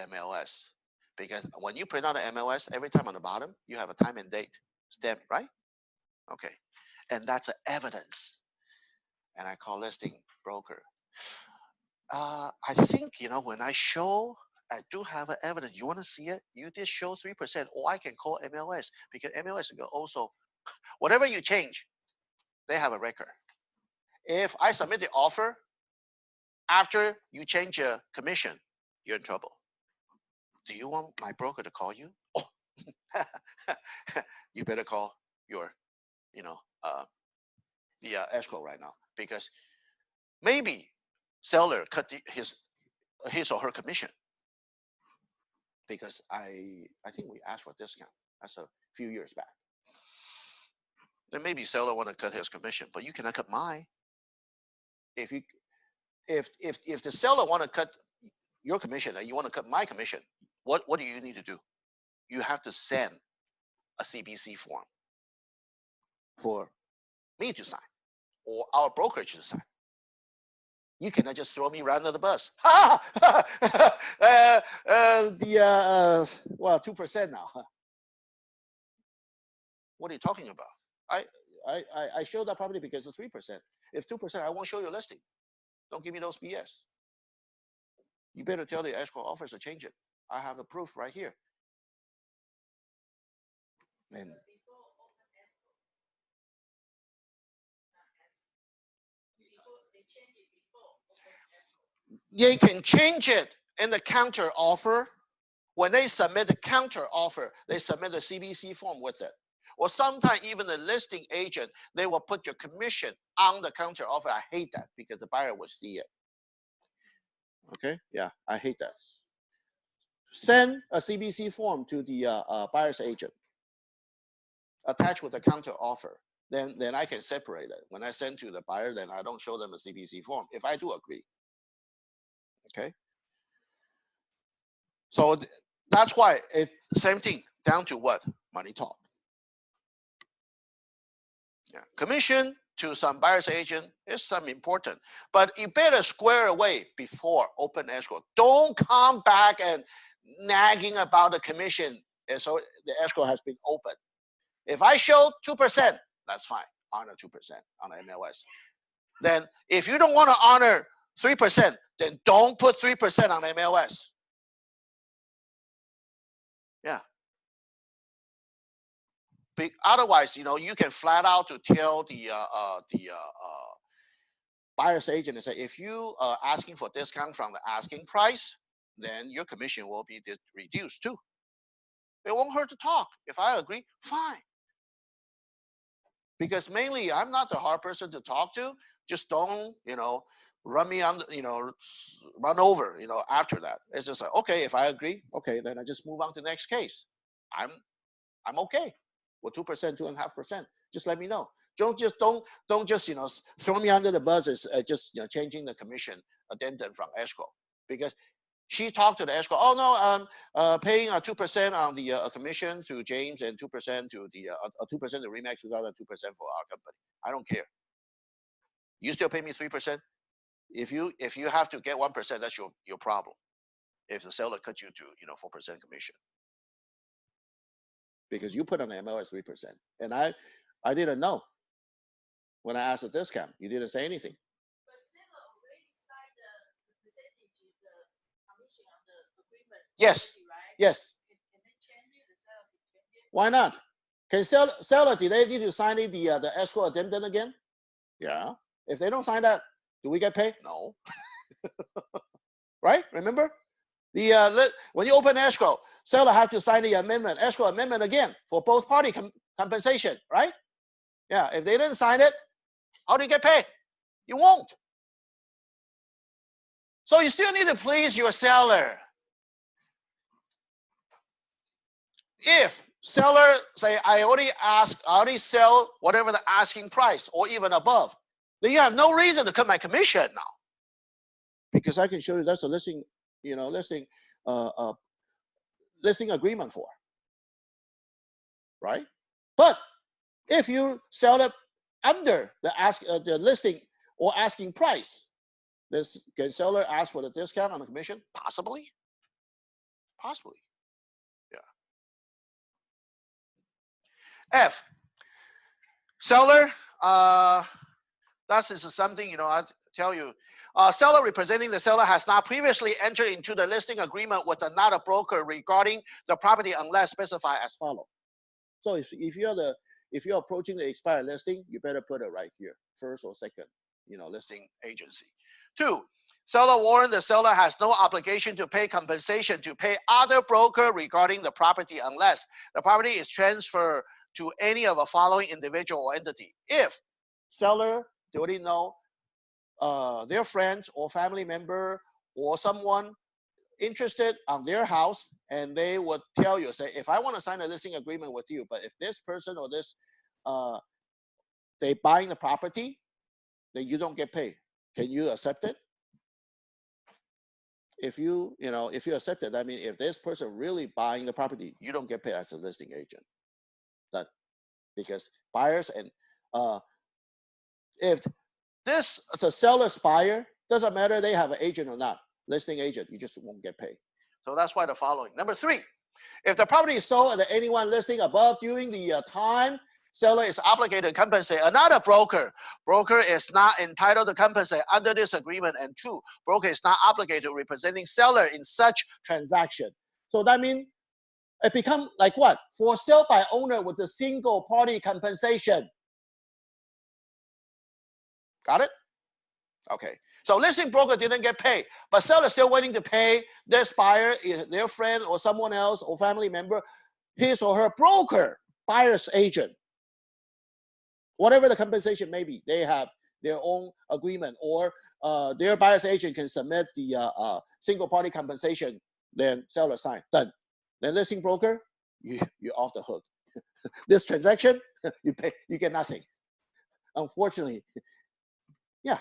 MLS, because when you print out the MLS, every time on the bottom you have a time and date stamp, right? Okay, and that's evidence. And I call listing broker. I think when I show, I do have evidence. You want to see it? You did show 3%, or I can call MLS, because MLS will also, whatever you change, they have a record. If I submit the offer after you change your commission, you're in trouble. Do you want my broker to call you? Oh, you better call your, you know, the escrow right now, because maybe seller cut his or her commission, because I think we asked for discount. That's a few years back. Then maybe seller want to cut his commission, but you cannot cut mine. If the seller want to cut your commission and you want to cut my commission, what do you need to do? You have to send a CBC form for me to sign or our brokerage to sign. You cannot just throw me right under the bus. Well, 2% now. What are you talking about? I showed that property because it's 3%. If 2%, I won't show you a listing. Don't give me those BS. You better tell the escrow officer to change it. I have a proof right here. And they can change it in the counter offer. When they submit the counter offer, they submit a CBC form with it. Or sometimes even the listing agent, they will put your commission on the counter offer. I hate that because the buyer will see it. Okay, yeah, I hate that. Send a CBC form to the buyer's agent, attached with the counter offer. Then I can separate it. When I send to the buyer, then I don't show them a CBC form if I do agree. Okay. So that's why it same thing down to what? Money talk. Yeah. Commission to some buyer's agent is some important, but you better square away before open escrow. Don't come back and nagging about the commission. And so the escrow has been open. If I show 2%, that's fine. Honor 2% on the MLS. Then if you don't want to honor 3%, then don't put 3% on MLS. Yeah. Otherwise, you know, you can flat out to tell the buyer's agent and say, if you are asking for discount from the asking price, then your commission will be reduced too. It won't hurt to talk. If I agree, fine. Because mainly I'm not the hard person to talk to. Just don't, you know, run me on, you know, run over, you know, after that. It's just like, okay, if I agree, okay, then I just move on to the next case. I'm okay with 2%, 2.5%. Just let me know. Don't just, you know, throw me under the bus as just, you know, changing the commission addendum from escrow, because she talked to the escrow. Oh no, paying 2% on the commission to James and 2% to the 2% to Remax 2000, 2% for our company. I don't care. You still pay me 3%. If you have to get 1%, that's your problem. If the seller cut you to, you know, 4% commission, because you put on the MLS 3%, and I didn't know when I asked a discount. You didn't say anything. Yes. Yes. Why not? Can seller, did they need to sign the escrow addendum again? Yeah. If they don't sign that, do we get paid? No. Right? Remember? When you open escrow, seller has to sign the escrow amendment again for both party compensation, right? Yeah. If they didn't sign it, how do you get paid? You won't. So you still need to please your seller. If seller say, I already sell whatever the asking price or even above, then you have no reason to cut my commission now. Because I can show you that's a listing, you know, listing agreement for, right? But if you sell it under the listing or asking price, can seller ask for the discount on the commission? Possibly. Possibly. F, seller, that is something, you know, I tell you, seller representing the seller has not previously entered into the listing agreement with another broker regarding the property unless specified as follows. So if you're approaching the expired listing, you better put it right here, first or second, you know, listing agency. 2, seller warned the seller has no obligation to pay compensation to pay other broker regarding the property unless the property is transferred to any of the following individual or entity. If seller, they already know their friends or family member or someone interested on their house, and they would tell you, say, if I want to sign a listing agreement with you, but if this person or this, they buying the property, then you don't get paid. Can you accept it? If you accept it, I mean, if this person really buying the property, you don't get paid as a listing agent. Done. Because buyers and if this is a seller's buyer, doesn't matter they have an agent or not, listing agent, you just won't get paid. So that's why the following. Number 3, if the property is sold at any one listing above during the time, seller is obligated to compensate another broker. Broker is not entitled to compensate under this agreement. And 2, broker is not obligated to representing seller in such transaction. So that means it becomes like what? For sale by owner with a single party compensation. Got it? Okay. So listing broker didn't get paid, but seller still waiting to pay this buyer, their friend or someone else or family member, his or her broker, buyer's agent. Whatever the compensation may be, they have their own agreement, or their buyer's agent can submit the single party compensation, then seller sign, done. Then listing broker, you're off the hook. This transaction, you get nothing. Unfortunately, yeah,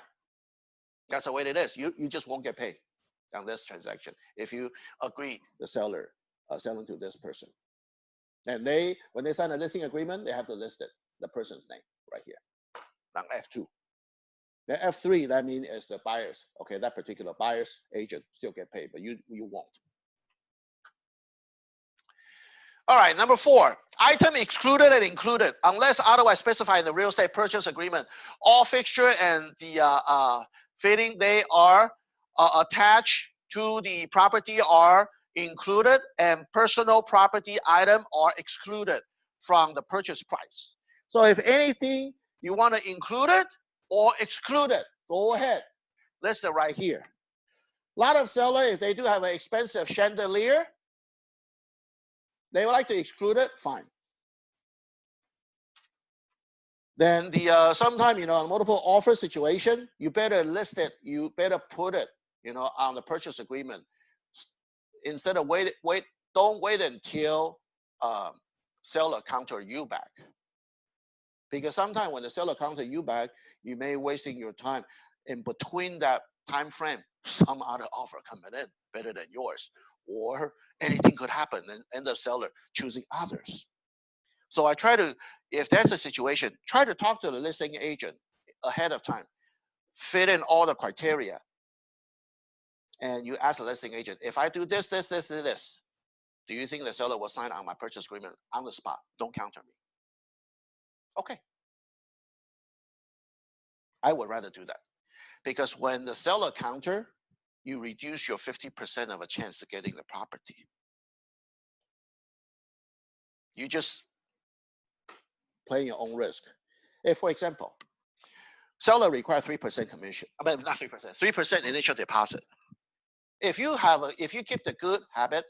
that's the way it is. You just won't get paid on this transaction if you agree the seller selling to this person. And when they sign a listing agreement, they have to list it, the person's name right here on F2. Then F3, that means is the buyers. Okay, that particular buyer's agent still get paid, but you won't. All right, number 4, item excluded and included unless otherwise specified in the real estate purchase agreement. All fixture and the fitting, they are attached to the property are included, and personal property item are excluded from the purchase price. So if anything you want to include it or exclude it, go ahead. List it right here. A lot of sellers, if they do have an expensive chandelier, they would like to exclude it, fine. Then the sometimes, multiple offer situation, you better list it, you better put it, on the purchase agreement. Instead of don't wait until seller counter you back. Because sometimes when the seller counter you back, you may wasting your time. In between that time frame, some other offer coming in better than yours, or anything could happen and end up seller choosing others. So I try to, if that's a situation, try to talk to the listing agent ahead of time, fit in all the criteria, and you ask the listing agent, if I do this, do you think the seller will sign on my purchase agreement on the spot? Don't counter me. Okay. I would rather do that, because when the seller counter, you reduce your 50% of a chance to getting the property. You just playing your own risk. If, for example, seller requires 3% commission, I mean, not 3%, 3% initial deposit. If you keep the good habit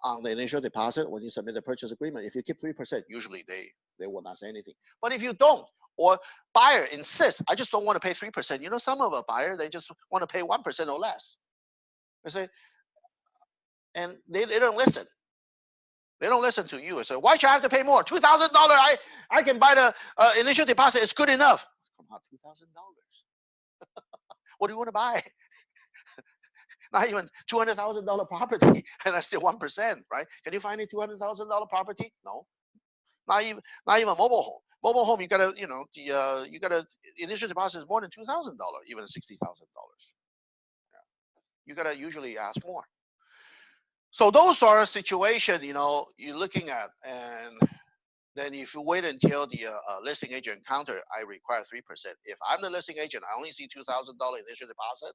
on the initial deposit when you submit the purchase agreement, if you keep 3%, usually they will not say anything. But if you don't, or buyer insists, I just don't want to pay 3%. Some of a buyer, they just want to pay 1% or less. They say, and they don't listen. They don't listen to you. So why should I have to pay more? $2,000. I can buy the initial deposit. It's good enough. Come on, $2,000. What do you want to buy? Not even $200,000 property, and that's still 1%, right? Can you find a $200,000 property? No. Not even mobile home. Mobile home, you gotta, you gotta initial deposit is more than $2,000, even $60,000. Yeah. You gotta usually ask more. So those are situations, you're looking at, and then if you wait until the listing agent counter, I require 3%. If I'm the listing agent, I only see $2,000 initial deposit.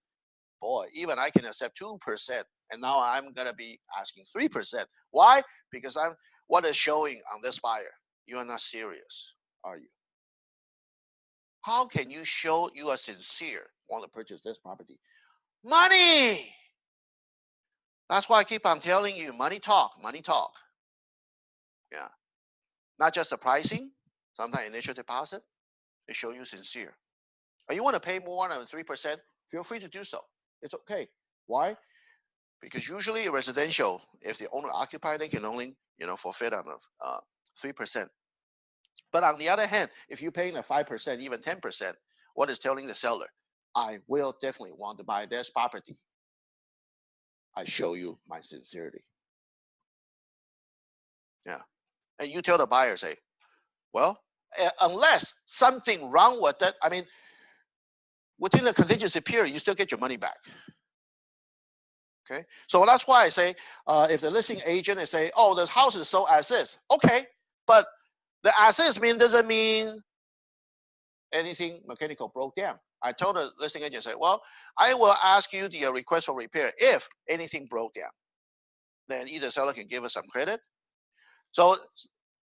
Boy, even I can accept 2%, and now I'm gonna be asking 3%. Why? Because what is showing on this buyer? You are not serious, are you? How can you show you are sincere, want to purchase this property? Money. That's why I keep on telling you, money talk, money talk. Yeah. not just the pricing, sometimes initial deposit, they show you sincere. And you want to pay more than 3%, feel free to do so. It's okay. Why? Because usually residential, if the owner occupied, they can only, forfeit on 3%. But on the other hand, if you're paying a 5%, even 10%, what is telling the seller? I will definitely want to buy this property. I show you my sincerity. Yeah. And you tell the buyer, say, well, unless something wrong with it, I mean, within the contingency period, you still get your money back. Okay, so that's why I say, if the listing agent is say, oh, this house is sold as is, okay, but the as is doesn't mean anything mechanical broke down. I told the listing agent, say, well, I will ask you the request for repair if anything broke down. Then either seller can give us some credit, so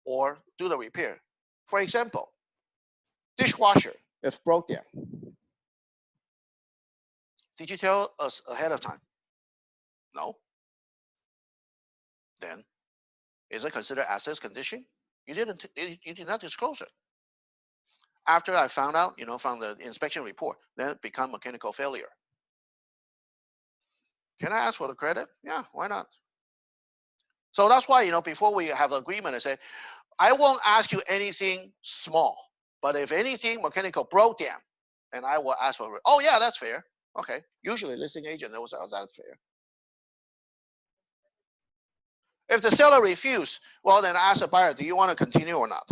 or do the repair. For example, dishwasher if broke down. Did you tell us ahead of time? No. Then is it considered as-is condition? You did not disclose it. After I found out, from the inspection report, then it become mechanical failure. Can I ask for the credit? Yeah, why not? So that's why, before we have an agreement, I say, I won't ask you anything small, but if anything mechanical broke down, and I will ask for it. Oh yeah, that's fair. Okay. Usually listing agent knows that's fair. If the seller refused, well, then ask the buyer, do you want to continue or not?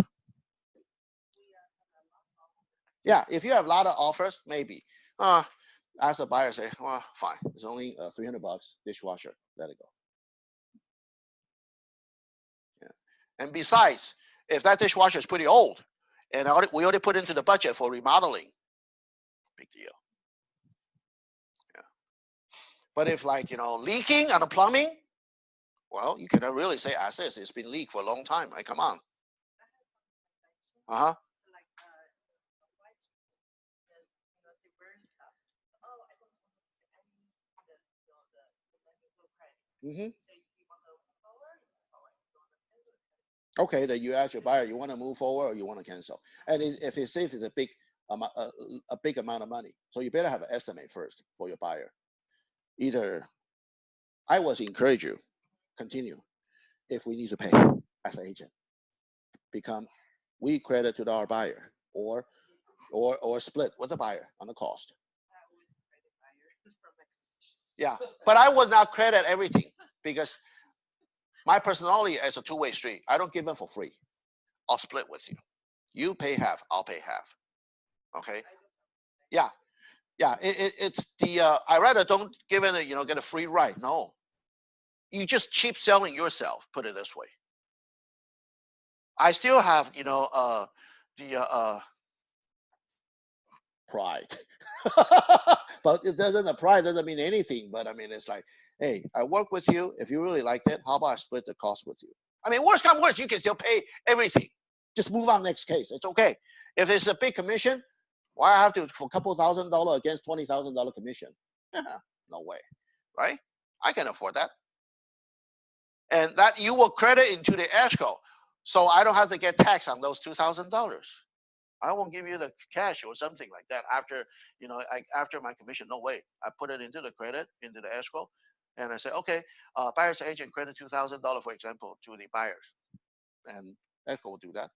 Yeah, if you have a lot of offers, maybe. Ask the buyer, say, well, fine. It's only $300 dishwasher. Let it go. Yeah. And besides, if that dishwasher is pretty old, and we already put into the budget for remodeling, big deal. Yeah. But if leaking on the plumbing, well, you cannot really say as is. It's been leaked for a long time. Right? Come on. Uh-huh. Mm-hmm. Okay, then you ask your buyer, you want to move forward or you want to cancel. And if it's a big amount of money, so you better have an estimate first for your buyer. Either I was encourage you, continue. If we need to pay as an agent, we credit to our buyer or split with the buyer on the cost. Yeah, but I would not credit everything because my personality is a two-way street. I don't give them for free. I'll split with you. You pay half, I'll pay half. Okay? Yeah. Yeah, it's the I rather don't give it get a free ride. No. You just cheap selling yourself, put it this way. I still have, the pride. But pride doesn't mean anything. But I mean, it's like, hey, I work with you. If you really like it, how about I split the cost with you? I mean, worst come worst, you can still pay everything. Just move on next case. It's okay. If it's a big commission, why I have to for a couple $1,000 against $20,000 commission? No way, right? I can afford that. And that you will credit into the escrow. So I don't have to get taxed on those $2,000. I won't give you the cash or something like that after, after my commission. No way. I put it into the credit, into the escrow. And I say, okay, buyer's agent credit $2,000, for example, to the buyers. And escrow will do that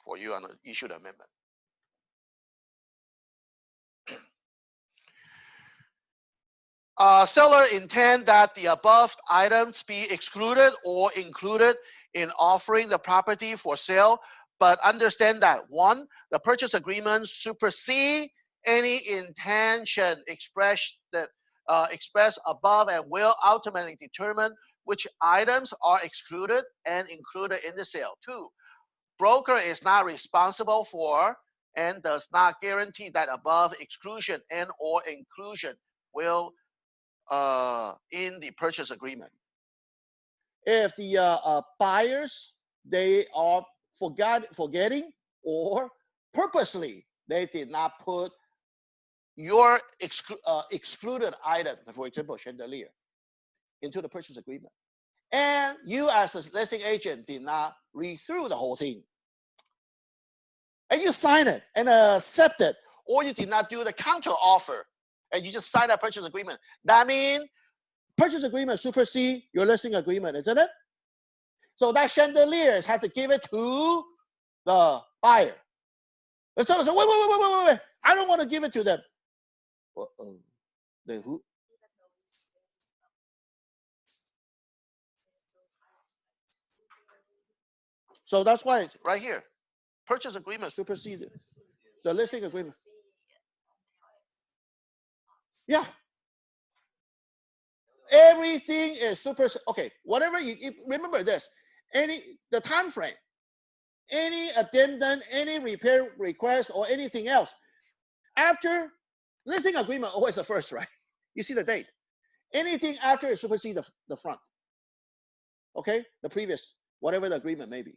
for you on the issued amendment. Seller intend that the above items be excluded or included in offering the property for sale, but understand that one, the purchase agreement supersede any intention expressed above and will ultimately determine which items are excluded and included in the sale. Two, broker is not responsible for and does not guarantee that above exclusion and or inclusion will in the purchase agreement. If the buyers, they are forgetting or purposely they did not put your excluded item, for example, chandelier, into the purchase agreement, and you as a listing agent did not read through the whole thing, and you sign it and accept it, or you did not do the counter offer and you just sign that purchase agreement, that means purchase agreement supersede your listing agreement, isn't it? So that chandeliers have to give it to the buyer. The seller said, wait. I don't want to give it to them. Then who? So that's why it's right here. Purchase agreement superseded the listing agreement. Yeah. Everything is super. Okay, whatever you remember this. The time frame, any addendum, any repair request, or anything else after listing agreement always the first, right? You see the date. Anything after is supersede the front. Okay, the previous, whatever the agreement may be.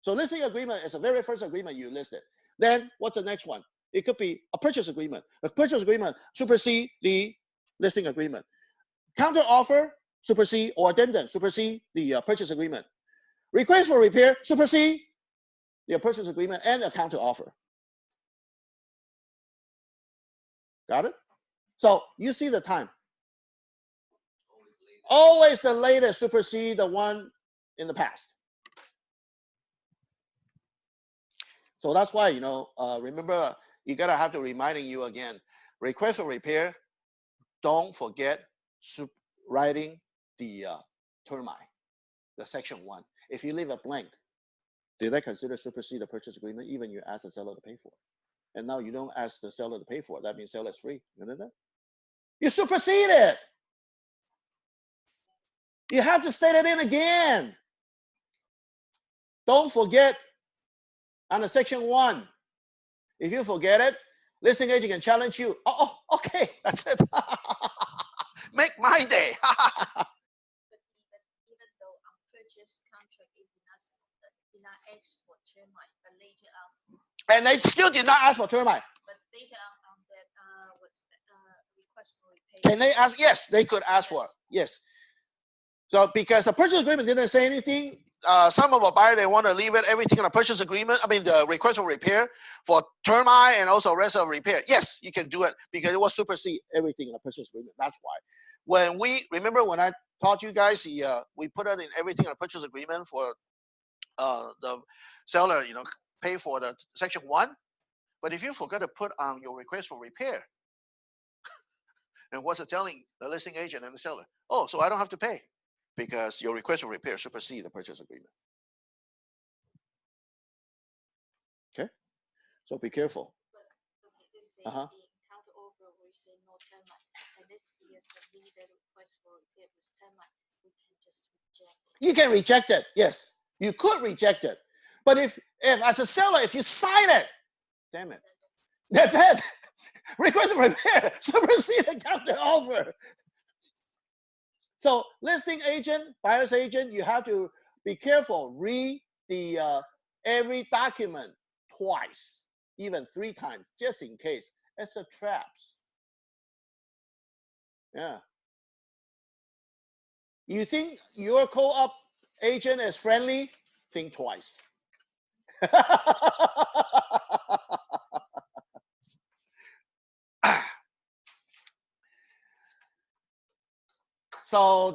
So listing agreement is the very first agreement you listed. Then what's the next one? It could be a purchase agreement. A purchase agreement supersede the listing agreement. Counter offer supersede or addendum supersede the purchase agreement. Request for repair supersede the purchase agreement and a counter offer. Got it? So you see the time. Always the latest supersede the one in the past. So that's why, remember, you gotta have to reminding you again, request for repair, don't forget writing the termite, the section 1. If you leave it blank, do they consider supersede the purchase agreement even you ask the seller to pay for it? And now you don't ask the seller to pay for it, that means seller is free. You know that? You supersede it. You have to state it in again. Don't forget on the section 1. If you forget it, listing agent can challenge you. Oh, okay, that's it. Make my day. But even though on purchase contract it did not ask for termite, but later on. And they still did not ask for termite. But later on that what's the request for repair? Can they ask? Yes, they could ask for it. Yes. So because the purchase agreement didn't say anything, some of our buyer they want to leave it everything in a purchase agreement. I mean the request for repair for termite and also rest of repair. Yes, you can do it because it will supersede everything in a purchase agreement. That's why. When we remember when I taught you guys, we put it in everything in a purchase agreement for the seller, pay for the section 1. But if you forget to put on your request for repair, and what's it telling the listing agent and the seller? Oh, so I don't have to pay because your request for repair supersedes the purchase agreement. Okay, so be careful. But okay, this say in counter offer we say no termite, and this is the leader request for repair with termite. We can just reject it. You can reject it. Yes, you could reject it. But if as a seller, if you sign it, damn it, that request for repair supersede the counter offer. So listing agent, buyer's agent, you have to be careful. Read the every document twice, even 3 times, just in case. It's a traps. Yeah. You think your co-op agent is friendly? Think twice. So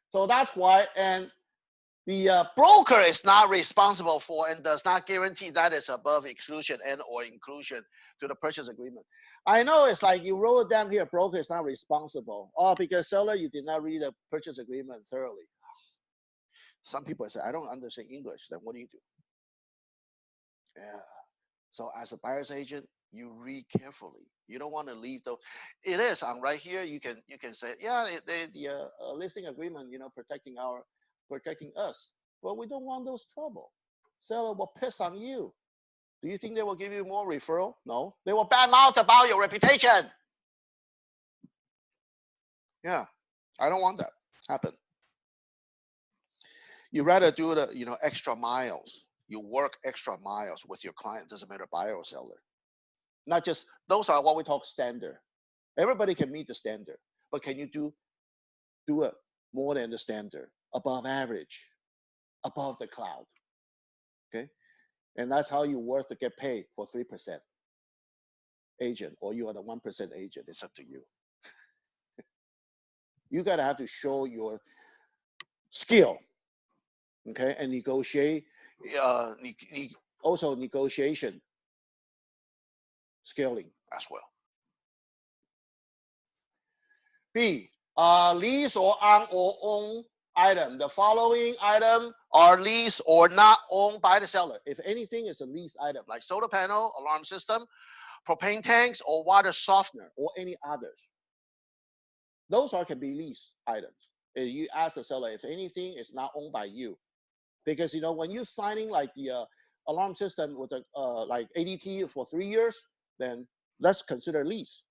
so that's why, and the broker is not responsible for and does not guarantee that it's above exclusion and or inclusion to the purchase agreement. I know it's like you wrote it down here, broker is not responsible. Oh, because seller, you did not read the purchase agreement thoroughly. Some people say, I don't understand English, then what do you do? Yeah. So as a buyer's agent, you read carefully. You don't want to leave those. It is on right here. You can say, yeah, the listing agreement, protecting us. But we don't want those trouble. Seller will piss on you. Do you think they will give you more referral? No. They will badmouth about your reputation. Yeah. I don't want that happen. You rather do the extra miles. You work extra miles with your client. Doesn't matter buyer or seller. Not just those are what we talk standard. Everybody can meet the standard, but can you do it more than the standard, above average, above the cloud? Okay, and that's how you work to get paid for 3% agent, or you are the 1% agent. It's up to you. You gotta have to show your skill, okay, and negotiate. Also negotiation scaling as well. B, lease or own or own item. The following item are leased or not owned by the seller. If anything is a lease item, like solar panel, alarm system, propane tanks, or water softener, or any others. Those can be lease items. You ask the seller if anything is not owned by you, because when you're signing like the alarm system with the like ADT for 3 years, then let's consider lease,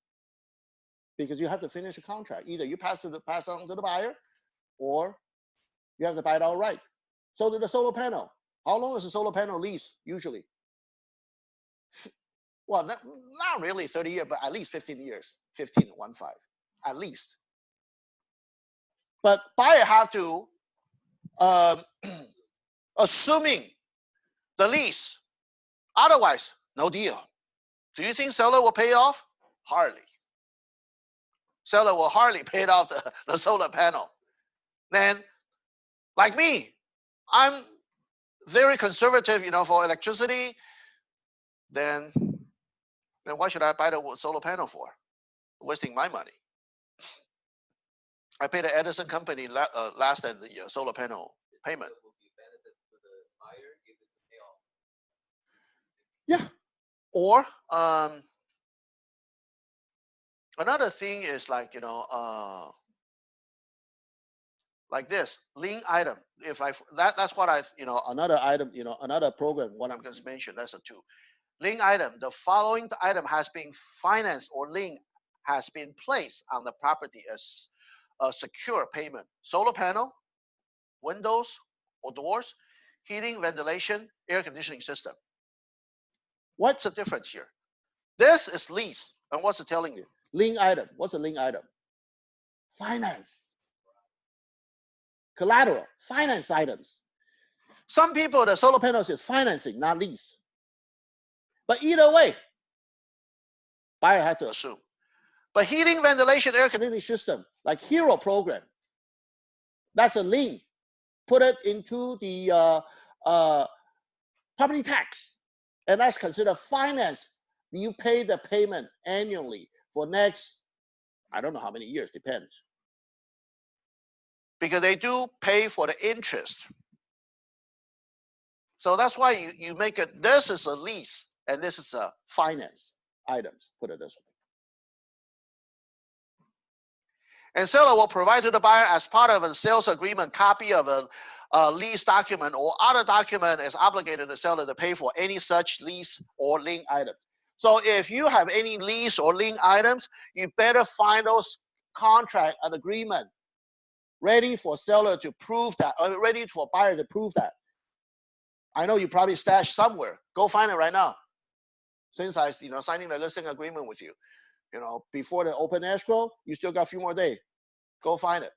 because you have to finish a contract. Either you pass it on to the buyer, or you have to buy it outright. So to the solar panel, how long is the solar panel lease usually? Well, not really 30 years, but at least 15 years, 15, at least. But buyer have to, assuming the lease, otherwise, no deal. Do you think seller will pay off? Hardly. Seller will hardly pay off the solar panel. Then, like me, I'm very conservative, for electricity. Then why should I buy the solar panel for? Wasting my money. I paid the Edison company last than the solar panel payment. Yeah. Or another thing is like like this link item. If that's what another item, another program, what I'm going to mention, that's a 2. Link item. The following item has been financed or link has been placed on the property as a secure payment. Solar panel, windows or doors, heating, ventilation, air conditioning system. What's the difference here? This is lease. And what's it telling you? Link item. What's a link item? Finance. Collateral. Finance items. Some people, the solar panels is financing, not lease. But either way, buyer had to assume. But heating, ventilation, air conditioning system, like Hero program, that's a lien. Put it into the property tax, and that's considered finance. You pay the payment annually for next, I don't know how many years, depends. Because they do pay for the interest. So that's why you make it, this is a lease, and this is a finance items, put it this way. And seller will provide to the buyer as part of a sales agreement copy of a lease document or other document is obligated the seller to pay for any such lease or link item. So if you have any lease or link items, you better find those contract and agreement ready for seller to prove that, or ready for buyer to prove that. I know you probably stashed somewhere. Go find it right now. Since I signing the listing agreement with you, before the open escrow, you still got a few more days. Go find it.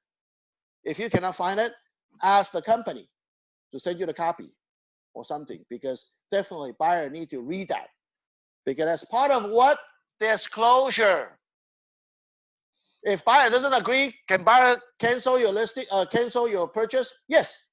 If you cannot find it, ask the company to send you the copy or something, because definitely buyer need to read that, because that's part of what? Disclosure. If buyer doesn't agree, can buyer cancel your listing, cancel your purchase? Yes.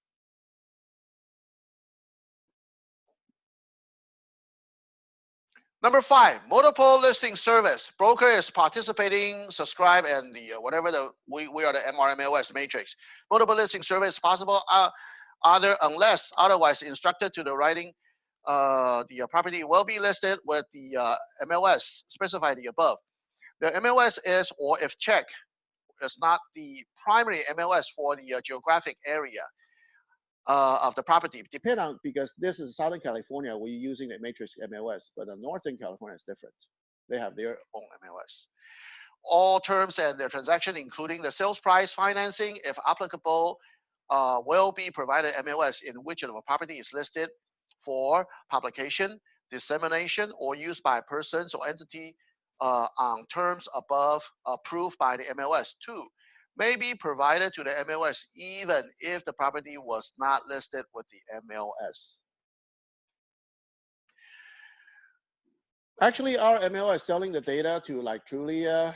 Number 5, multiple listing service. Broker is participating, subscribe, and the whatever we are the MRMLS matrix. Multiple listing service possible unless otherwise instructed to the writing. The property will be listed with the MLS specified the above. The MLS is, or if check, is not the primary MLS for the geographic area of the property. Depend on, because this is Southern California, we're using the matrix MLS, but the Northern California is different. They have their own MLS. All terms and their transaction, including the sales price, financing, if applicable, will be provided MLS in which the property is listed for publication, dissemination, or use by persons or entity on terms above approved by the MLS. 2, may be provided to the MLS even if the property was not listed with the MLS. Actually, our ML is selling the data to like Trulia,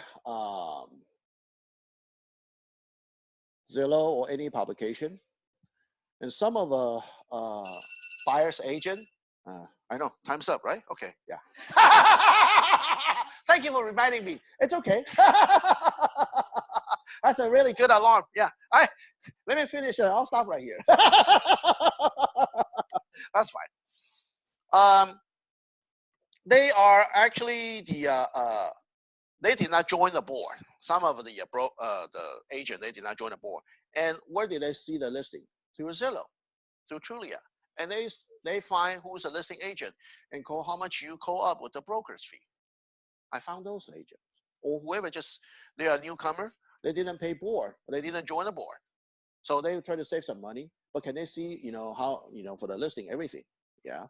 Zillow, or any publication. And some of the buyer's agent, I know, time's up, right? Okay, yeah. Thank you for reminding me. It's okay. That's a really good alarm. Yeah, let me finish. I'll stop right here. That's fine. They are actually they did not join the board. Some of the agent, they did not join the board. And where did they see the listing? Through Zillow, through Trulia. And they find who's a listing agent and call how much you call up with the broker's fee. I found those agents. Or whoever they are a newcomer, they didn't pay board, they didn't join the board. So they try to save some money, but can they see, how, for the listing, everything? Yeah.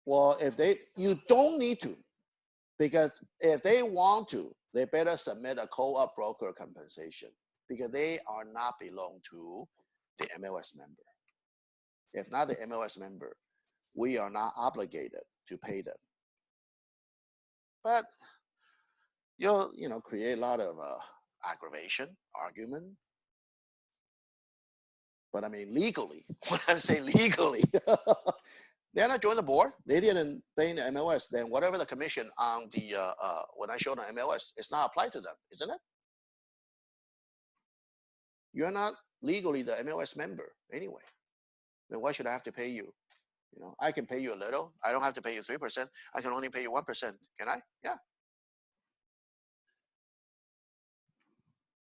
Well, you don't need to, because if they want to, they better submit a co-op broker compensation, because they are not belong to the MLS member. If not the MLS member, we are not obligated to pay them. But you'll, create a lot of aggravation, argument. But I mean, legally, when I'm saying legally, they're not joining the board. They didn't pay the MLS. Then whatever the commission on the when I showed on MLS, it's not applied to them, isn't it? You're not legally the MLS member anyway. Then why should I have to pay you? I can pay you a little. I don't have to pay you 3%. I can only pay you 1%. Can I? Yeah.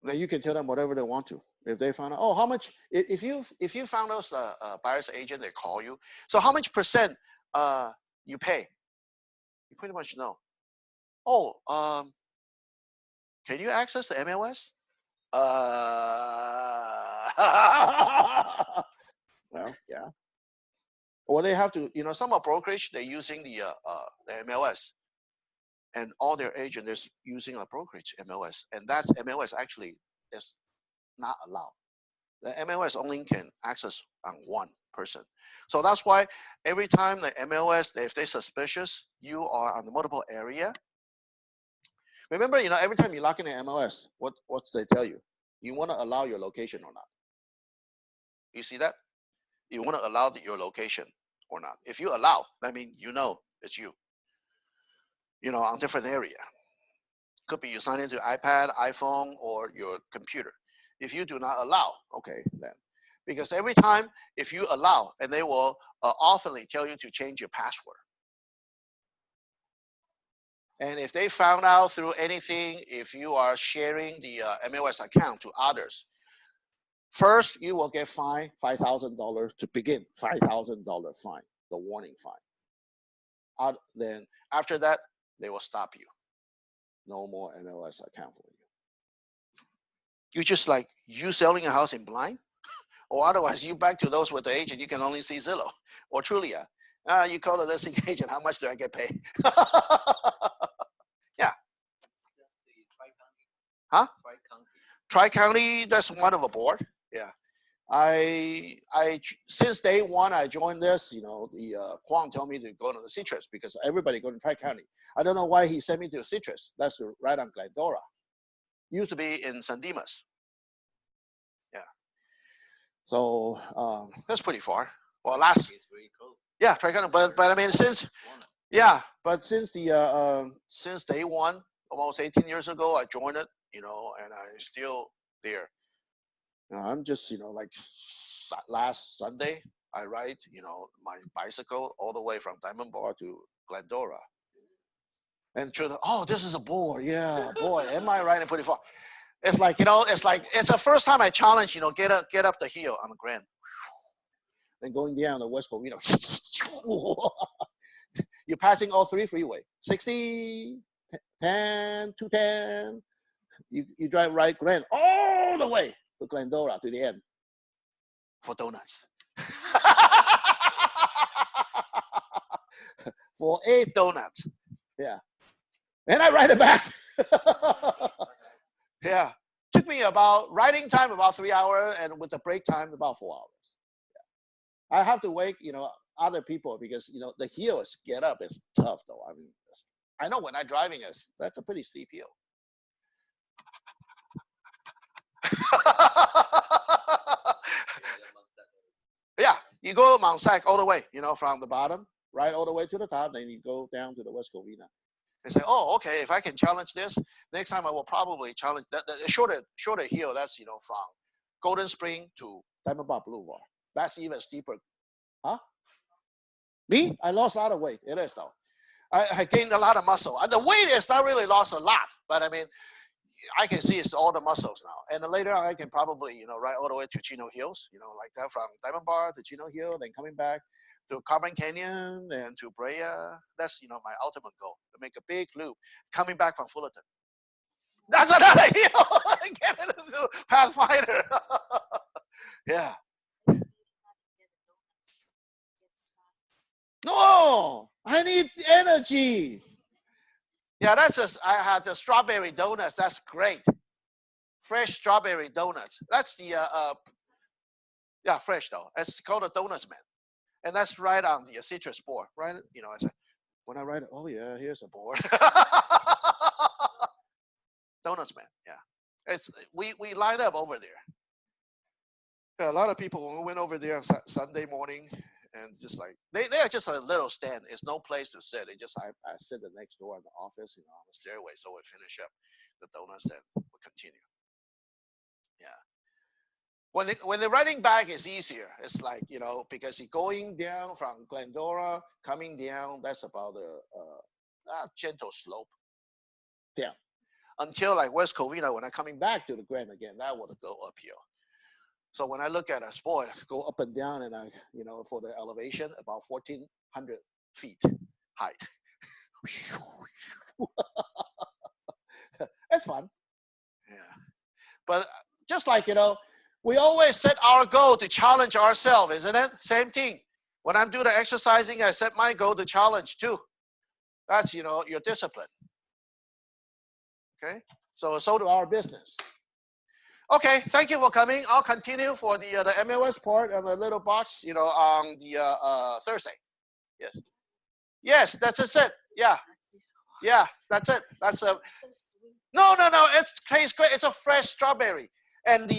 Then you can tell them whatever they want to. If they found out, oh, how much? If you found those buyer's agent, they call you. So how much percent you pay? You pretty much know. Oh, can you access the MLS? Well, yeah. Or they have to, some are brokerage, they're using the MLS, and all their agent is using a brokerage MLS, and that MLS actually is not allowed. The MLS only can access on one person. So that's why every time the MLS, if they're suspicious, you are on the multiple area. Remember, every time you log in the MLS, what's they tell you? You want to allow your location or not? You see that? You want to allow your location or not? If you allow, that means it's you. On different area. Could be you sign into iPad, iPhone, or your computer. If you do not allow, okay, then. Because every time, if you allow, and they will oftenly tell you to change your password. And if they found out through anything, if you are sharing the MLS account to others, first you will get fined $5,000 to begin, $5,000 fine, the warning fine. Then after that, they will stop you. No more MLS account for you. You just like you selling a house in blind, or otherwise you back to those with the agent. You can only see Zillow or Trulia. You call the listing agent. How much do I get paid? Yeah. Huh? Tri-County. That's one of a board. Yeah. I since day one I joined this. The Kwong told me to go to the Citrus because everybody go to Tri-County. I don't know why he sent me to Citrus. That's right on Glendora. Used to be in San Dimas. Yeah. So that's pretty far. Well, yeah, Tri-County. But I mean since the since day one, almost 18 years ago, I joined it. And I'm still there. I'm just, like last Sunday, I ride, my bicycle all the way from Diamond Bar to Glendora. And this is a board. Yeah, boy, am I riding pretty far. It's like, it's the first time I challenge, get up the hill on the Grand. Then going down the West Covina. You're passing all three freeway. 60, 10, 210. You drive right Grand all the way to Glendora to the end for donuts. For 8 donuts. Yeah. And I ride it back. Yeah. Took me riding time about 3 hours, and with the break time about 4 hours. I have to wake, other people because, the hills get up is tough though. I mean, I know when I'm driving, that's a pretty steep hill. Yeah, you go Mount Sac all the way, from the bottom, right, all the way to the top, then you go down to the West Covina. And say, oh, okay, if I can challenge this, next time I will probably challenge the shorter hill. That's, from Golden Spring to Diamond Bar Boulevard. That's even steeper. Huh? Me? I lost a lot of weight. It is though. I gained a lot of muscle. The weight is not really lost a lot, but I mean, I can see it's all the muscles now. And then later on, I can probably, ride all the way to Chino Hills, like that, from Diamond Bar to Chino Hill, then coming back to Carbon Canyon and to Brea. That's, my ultimate goal, to make a big loop coming back from Fullerton. That's another hill. Get into Pathfinder. Yeah. No, I need energy. Yeah, that's just, I had the strawberry donuts. That's great. Fresh strawberry donuts. That's the, yeah, fresh though. It's called a Donuts Man. And that's right on the citrus board, right? I said, when I write it, oh yeah, here's a board. Donuts Man, yeah. We line up over there. Yeah, a lot of people, when we went over there on Sunday morning, and just like they are just a little stand. It's no place to sit. It just I sit the next door in the office, on the stairway. So we finish up the donuts, then we continue. Yeah. When the riding back is easier, it's like because you're going down from Glendora, coming down. That's about a gentle slope down until like West Covina. When I'm coming back to the Grand again, that would go uphill. So when I look at a sport, go up and down, and I, for the elevation, about 1,400 feet height. It's fun. Yeah. But just like, we always set our goal to challenge ourselves, isn't it? Same thing. When I'm doing the exercising, I set my goal to challenge too. That's, your discipline. Okay? So do our business. Okay, thank you for coming. I'll continue for the MLS part and the little box, on the Thursday. Yes. Yes, that's it. Yeah. Yeah, that's it. That's no. It tastes great. It's a fresh strawberry, and the